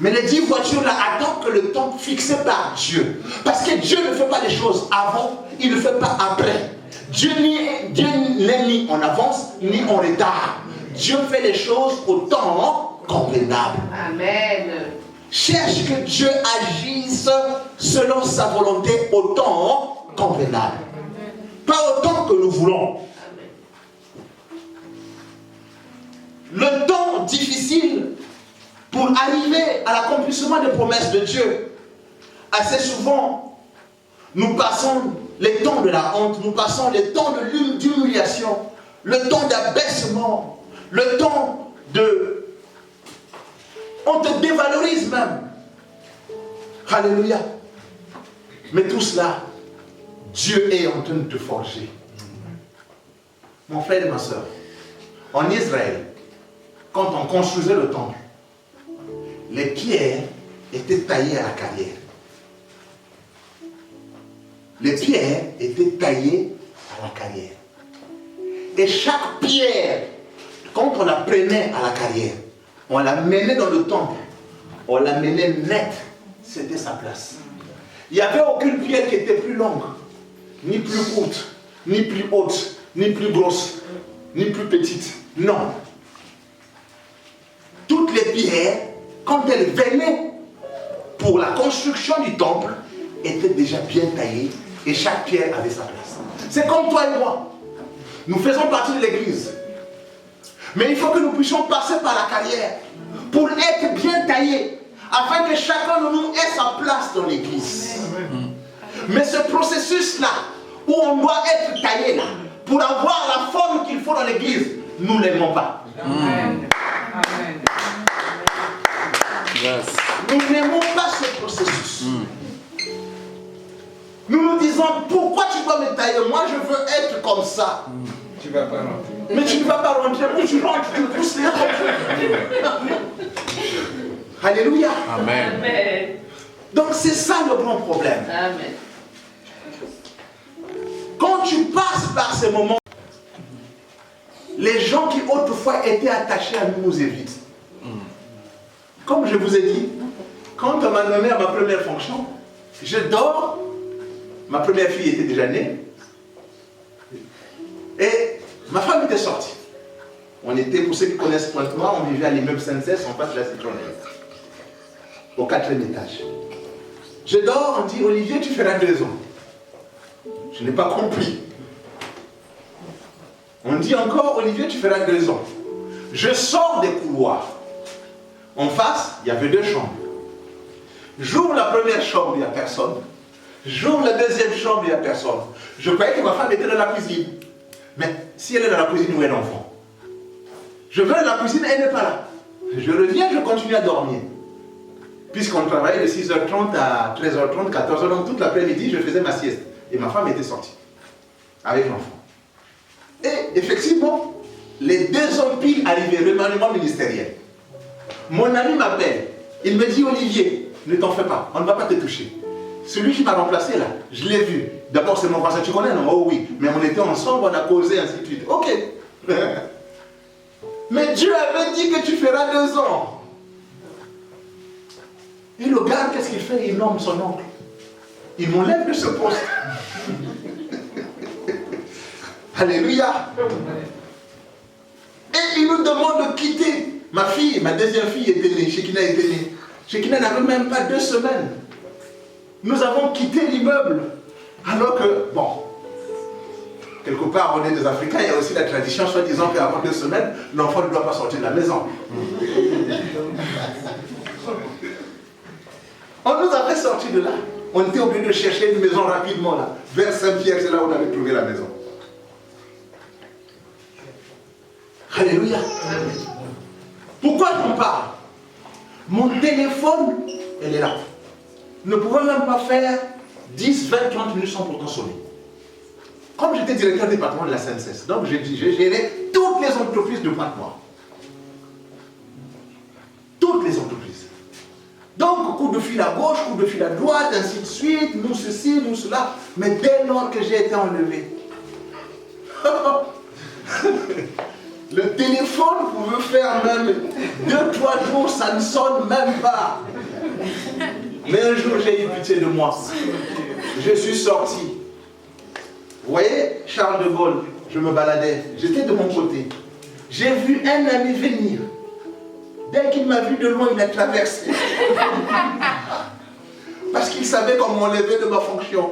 Mais les 10 voitures là attendent que le temps fixé par Dieu. Parce que Dieu ne fait pas les choses avant, il ne fait pas après. Dieu n'est ni en avance, ni en retard. Dieu fait les choses au temps convenable. Amen. Cherche que Dieu agisse selon sa volonté au temps convenable. Pas au temps que nous voulons. Le temps difficile pour arriver à l'accomplissement des promesses de Dieu. Assez souvent, nous passons les temps de la honte, nous passons les temps d'humiliation, le temps d'abaissement, le temps de... On te dévalorise même. Alléluia. Mais tout cela, Dieu est en train de te forger. Mon frère et ma soeur, en Israël, quand on construisait le temple, les pierres étaient taillées à la carrière. Les pierres étaient taillées à la carrière. Et chaque pierre, quand on la prenait à la carrière, on la menait dans le temple, on la menait nette, c'était sa place. Il n'y avait aucune pierre qui était plus longue, ni plus courte, ni plus haute, ni plus grosse, ni plus petite. Non. Toutes les pierres, quand elles venaient pour la construction du temple, étaient déjà bien taillées et chaque pierre avait sa place. C'est comme toi et moi. Nous faisons partie de l'église. Mais il faut que nous puissions passer par la carrière pour être bien taillés, afin que chacun de nous ait sa place dans l'église. Mais ce processus-là, où on doit être taillé là, pour avoir la forme qu'il faut dans l'église, nous ne l'aimons pas. Amen. Amen. Yes. Nous n'aimons pas ce processus. Nous nous disons, pourquoi tu dois me tailler? Moi, je veux être comme ça. Tu ne vas pas rentrer. Mais tu ne vas pas rentrer. Mais tu rentres, tu pousses les autres. Alléluia. Amen. Amen. Donc, c'est ça le grand problème. Amen. Quand tu passes par ces moments, les gens qui autrefois étaient attachés à nous évitent. Comme je vous ai dit, quand on m'a nommé à ma première fonction, je dors, ma première fille était déjà née, et ma femme était sortie. On était, pour ceux qui connaissent Pointe-Noire, on vivait à l'immeuble Sainte-Cesse, en face de la citronnelle, au 4e étage. Je dors, on dit, Olivier, tu feras 2 ans. Je n'ai pas compris. On dit encore, Olivier, tu feras 2 ans. Je sors des couloirs. En face, il y avait 2 chambres. J'ouvre la première chambre, il n'y a personne. J'ouvre la deuxième chambre, il n'y a personne. Je croyais que ma femme était dans la cuisine. Mais si elle est dans la cuisine, où est l'enfant? Je vais dans la cuisine, elle n'est pas là. Je reviens, je continue à dormir. Puisqu'on travaillait de 6h30 à 13h30, 14h, donc toute l'après-midi, je faisais ma sieste. Et ma femme était sortie avec l'enfant. Et effectivement, les 2 hommes pile arrivaient, remaniement ministériel. Mon ami m'appelle, il me dit, Olivier, ne t'en fais pas, on ne va pas te toucher. Celui qui m'a remplacé là, je l'ai vu. D'abord c'est mon voisin, tu connais, non? Oh oui, mais on était ensemble, on a causé, ainsi de suite. Ok. Mais Dieu avait dit que tu feras 2 ans. Et le gars, qu'est-ce qu'il fait? Il nomme son oncle. Il m'enlève de ce poste. Alléluia. Et il nous demande de quitter. Ma fille, ma deuxième fille était née, Shekina était née. Shekina n'avait même pas 2 semaines. Nous avons quitté l'immeuble. Alors que, bon, quelque part on est des Africains, il y a aussi la tradition soi-disant qu'avant 2 semaines, l'enfant ne doit pas sortir de la maison. On nous a fait sortir de là. On était obligé de chercher une maison rapidement là. Vers Saint-Pierre, c'est là où on avait trouvé la maison. Alléluia. Pourquoi j'en parle? Mon téléphone, elle est là. Ne pouvait même pas faire 10, 20, 30 minutes sans pourtant sonner. Comme j'étais directeur du département de la SNCS, donc j'ai géré toutes les entreprises de Pointe-Noire. Toutes les entreprises. Donc, coup de fil à gauche, coup de fil à droite, ainsi de suite, nous ceci, nous cela. Mais dès lors que j'ai été enlevé, le téléphone pouvait faire même 2-3 jours, ça ne sonne même pas. Mais un jour, j'ai eu pitié de moi. Je suis sorti. Vous voyez, Charles de Gaulle, je me baladais, j'étais de mon côté. J'ai vu un ami venir. Dès qu'il m'a vu de loin, il a traversé. Parce qu'il savait qu'on m'enlevait de ma fonction.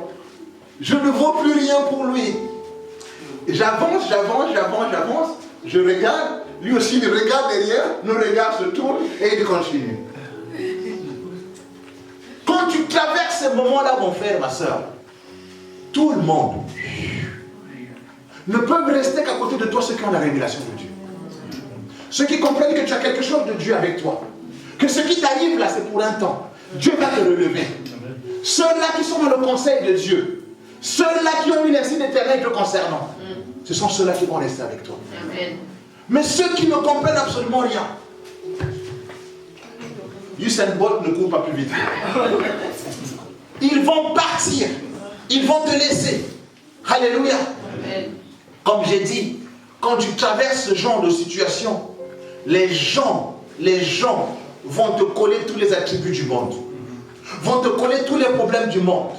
Je ne vaux plus rien pour lui. J'avance, j'avance, j'avance, j'avance. Je regarde, lui aussi il regarde derrière, nos regards se tournent et il continue. Quand tu traverses ces moments-là, mon frère, ma soeur, tout le monde ne peut rester qu'à côté de toi ceux qui ont la révélation de Dieu. Ceux qui comprennent que tu as quelque chose de Dieu avec toi. Que ce qui t'arrive là, c'est pour un temps. Dieu va te relever. Ceux-là qui sont dans le conseil de Dieu, ceux-là qui ont une insigne éternelle te concernant, ce sont ceux-là qui vont rester avec toi. Amen. Mais ceux qui ne comprennent absolument rien, Usain Bolt ne court pas plus vite. Ils vont partir. Ils vont te laisser. Alléluia. Amen. Comme j'ai dit, quand tu traverses ce genre de situation, les gens vont te coller tous les attributs du monde. Vont te coller tous les problèmes du monde.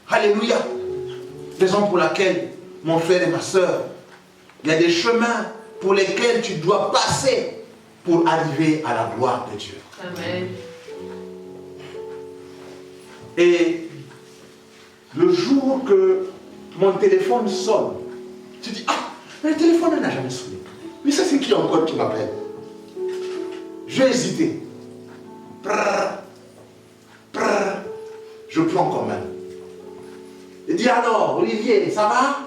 Alléluia. Raison pour laquelle, mon frère et ma soeur, il y a des chemins pour lesquels tu dois passer pour arriver à la gloire de Dieu. Amen. Et le jour que mon téléphone sonne, tu dis, ah, mais le téléphone n'a jamais sonné. Mais ça, c'est qui encore qui m'appelle? J'ai hésité. Je prends quand même. Il dit, alors, Olivier, ça va?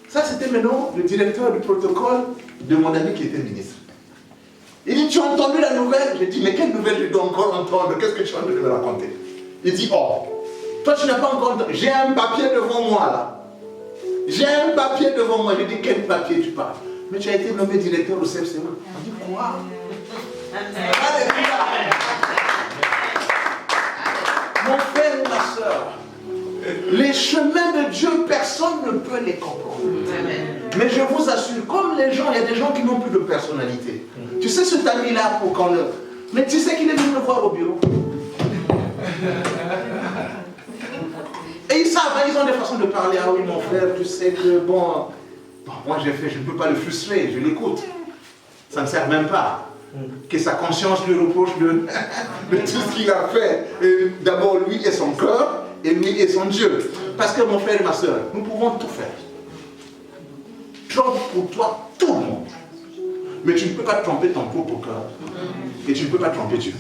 Ça, c'était maintenant le directeur du protocole de mon ami qui était ministre. Il dit, tu as entendu la nouvelle? J'ai dit, mais quelle nouvelle je dois encore entendre? Qu'est-ce que tu es en train de me raconter? Il dit, oh, toi tu n'as pas encore entendu. J'ai un papier devant moi là. J'ai un papier devant moi. Je dis, quel papier tu parles? Mais tu as été nommé directeur au CFCE. On dit, quoi? Alléluia. Mon frère et ma soeur, les chemins de Dieu, personne ne peut les comprendre. Mais je vous assure, comme les gens, il y a des gens qui n'ont plus de personnalité. Tu sais, cet ami-là, pour qu'on le... Mais tu sais qu'il est venu me voir au bureau. Et ils savent, ils ont des façons de parler. Ah oui, mon frère, tu sais que, bon moi j'ai fait, je ne peux pas le frustrer, je l'écoute. Ça ne sert même pas. Que sa conscience lui reproche de tout ce qu'il a fait. D'abord, lui et son cœur, et lui et son Dieu. Parce que mon frère et ma soeur, nous pouvons tout faire. Trompe pour toi tout le monde. Mais tu ne peux pas tromper ton propre cœur. Et tu ne peux pas tromper Dieu.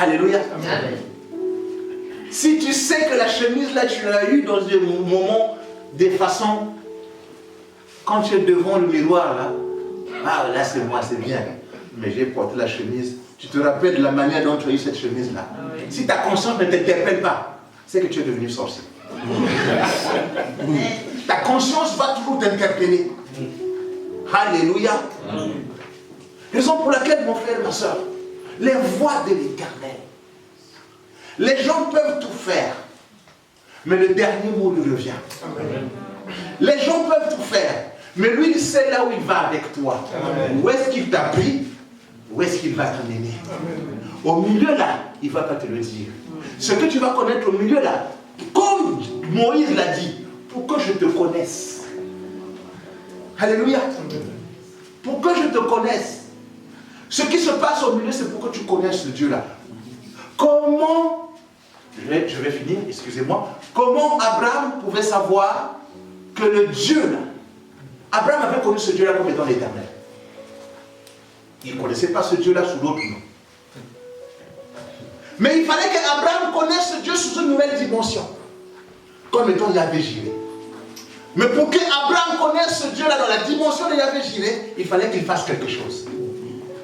Alléluia. Amen. Si tu sais que la chemise là, tu l'as eue dans un moment de façon, quand tu es devant le miroir là, ah là c'est moi, c'est bien, mais j'ai porté la chemise. Tu te rappelles de la manière dont tu as eu cette chemise là. Si ta conscience ne t'interpelle pas, c'est que tu es devenu sorcier. Ta conscience va toujours t'interpeller. Alléluia. Raison pour laquelle, mon frère, ma soeur, les voies de l'Éternel, les gens peuvent tout faire, mais le dernier mot lui revient. Les gens peuvent tout faire, mais lui, il sait là où il va avec toi. Où est-ce qu'il t'a pris? Où est-ce qu'il va t'emmener? Au milieu là, il ne va pas te le dire. Ce que tu vas connaître au milieu là, comme Moïse l'a dit, pour que je te connaisse. Alléluia. Pour que je te connaisse. Ce qui se passe au milieu, c'est pour que tu connaisses ce Dieu-là. Comment, je vais finir, excusez-moi, comment Abraham pouvait savoir que le Dieu-là, Abraham avait connu ce Dieu-là comme étant l'Éternel. Il ne connaissait pas ce Dieu-là sous d'autres noms. Mais il fallait qu'Abraham connaisse ce Dieu sous une nouvelle dimension, comme étant Yahvé Jireh. Mais pour qu'Abraham connaisse ce Dieu-là dans la dimension de Yahvé Jireh, il fallait qu'il fasse quelque chose.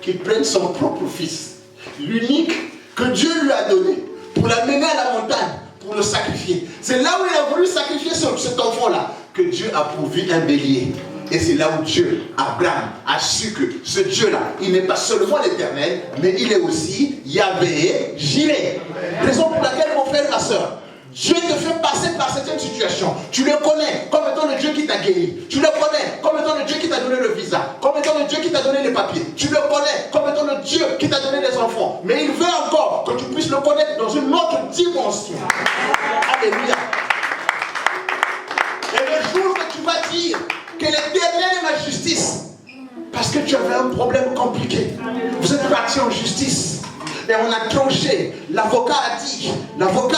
Qu'il prenne son propre fils, l'unique que Dieu lui a donné, pour l'amener à la montagne, pour le sacrifier. C'est là où il a voulu sacrifier cet enfant-là, que Dieu a pourvu un bélier. Et c'est là où Dieu, Abraham, a su que ce Dieu-là, il n'est pas seulement l'Éternel, mais il est aussi Yahvé Jireh. Raison pour laquelle, mon frère, ma soeur, Dieu te fait passer par certaines situations. Tu le connais comme étant le Dieu qui t'a guéri. Tu le connais comme étant le Dieu qui t'a donné le visa. Comme étant le Dieu qui t'a donné les papiers. Tu le connais comme étant le Dieu qui t'a donné les enfants. Mais il veut encore que tu puisses le connaître dans une autre dimension. Alléluia. Et le jour que tu vas dire que l'Éternel est ma justice, parce que tu avais un problème compliqué, vous êtes parti en justice. Et on a tranché, l'avocat a dit, l'avocat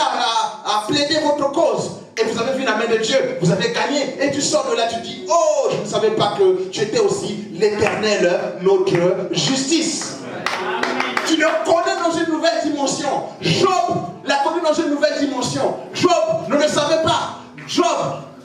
a plaidé votre cause, et vous avez vu la main de Dieu, vous avez gagné, et tu sors de là, tu dis, oh, je ne savais pas que tu étais aussi l'Éternel, notre justice. Tu le connais dans une nouvelle dimension. Job l'a connu dans une nouvelle dimension. Job ne le savait pas. Job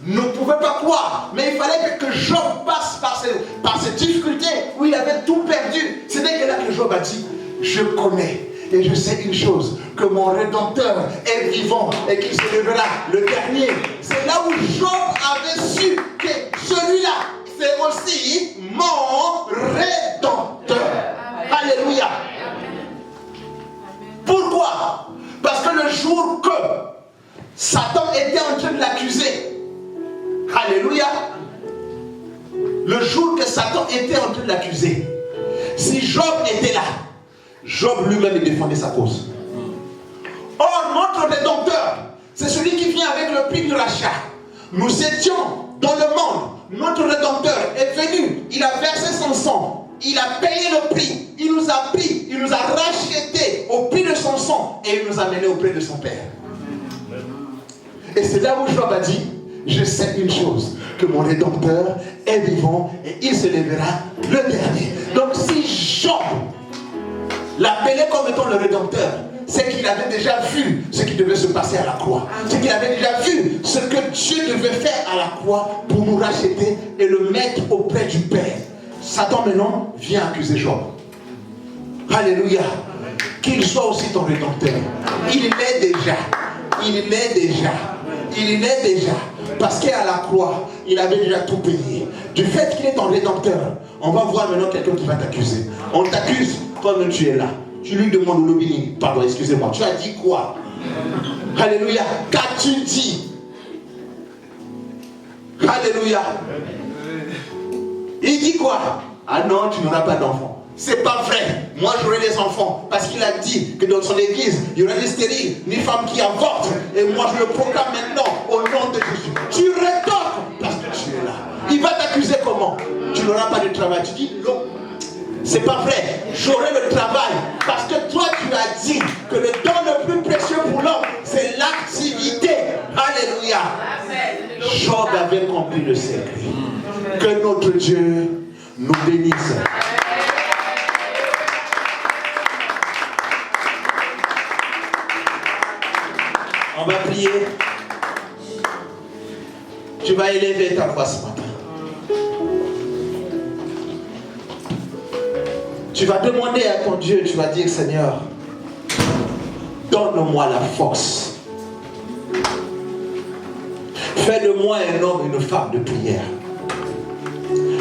ne pouvait pas croire, mais il fallait que Job passe par ces difficultés où il avait tout perdu. C'est dès que là que Job a dit, je connais. Et je sais une chose, que mon Rédempteur est vivant et qu'il se lèvera le dernier. C'est là où Job avait su que celui-là, c'est aussi mon Rédempteur. Alléluia. Pourquoi? Parce que le jour que Satan était en train de l'accuser, alléluia, le jour que Satan était en train de l'accuser, si Job était là, Job lui-même défendait sa cause. Or, notre Rédempteur, c'est celui qui vient avec le prix du rachat. Nous étions dans le monde. Notre Rédempteur est venu. Il a versé son sang. Il a payé le prix. Il nous a pris. Il nous a rachetés au prix de son sang. Et il nous a menés auprès de son Père. Et c'est là où Job a dit, je sais une chose, que mon Rédempteur est vivant et il se lèvera le dernier. Donc si Job l'appelait comme étant le Rédempteur, c'est qu'il avait déjà vu ce qui devait se passer à la croix. C'est qu'il avait déjà vu ce que Dieu devait faire à la croix pour nous racheter et le mettre auprès du Père. Satan maintenant vient accuser Job. Alléluia. Qu'il soit aussi ton Rédempteur. Il l'est déjà. Il l'est déjà. Il l'est déjà. Parce qu'à la croix, il avait déjà tout payé. Du fait qu'il est ton Rédempteur, on va voir maintenant quelqu'un qui va t'accuser. On t'accuse comme tu es là. Tu lui demandes au lobbying, pardon, excusez-moi, tu as dit quoi? Alléluia. Qu'as-tu dit? Alléluia. Il dit quoi? Ah non, tu n'auras pas d'enfant. C'est pas vrai. Moi j'aurai des enfants. Parce qu'il a dit que dans son église, il y aura des stériles, ni femmes qui avortent. Et moi je le proclame maintenant au nom de Jésus. Tu rétorques parce que tu es là. Il va t'accuser comment? Tu n'auras pas de travail. Tu dis non. C'est pas vrai. J'aurai le travail. Parce que toi tu as dit que le don le plus précieux pour l'homme, c'est l'activité. Alléluia. Job avait compris le secret. Que notre Dieu nous bénisse. On va prier. Tu vas élever ta voix ce matin. Tu vas demander à ton Dieu, tu vas dire, Seigneur, donne-moi la force. Fais de moi un homme, une femme de prière.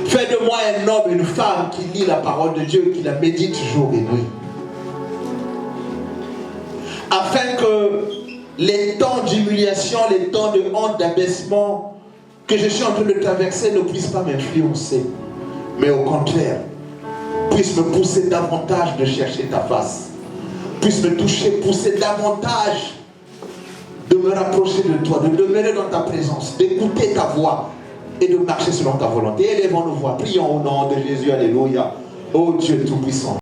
Fais de moi un homme, une femme qui lit la parole de Dieu, qui la médite jour et nuit. Afin que les temps d'humiliation, les temps de honte, d'abaissement que je suis en train de traverser ne puissent pas m'influencer. Mais au contraire, puissent me pousser davantage de chercher ta face. Puissent me toucher, pousser davantage de me rapprocher de toi, de demeurer dans ta présence, d'écouter ta voix et de marcher selon ta volonté. Élevons nos voix, prions au nom de Jésus, alléluia. Oh Dieu Tout-Puissant.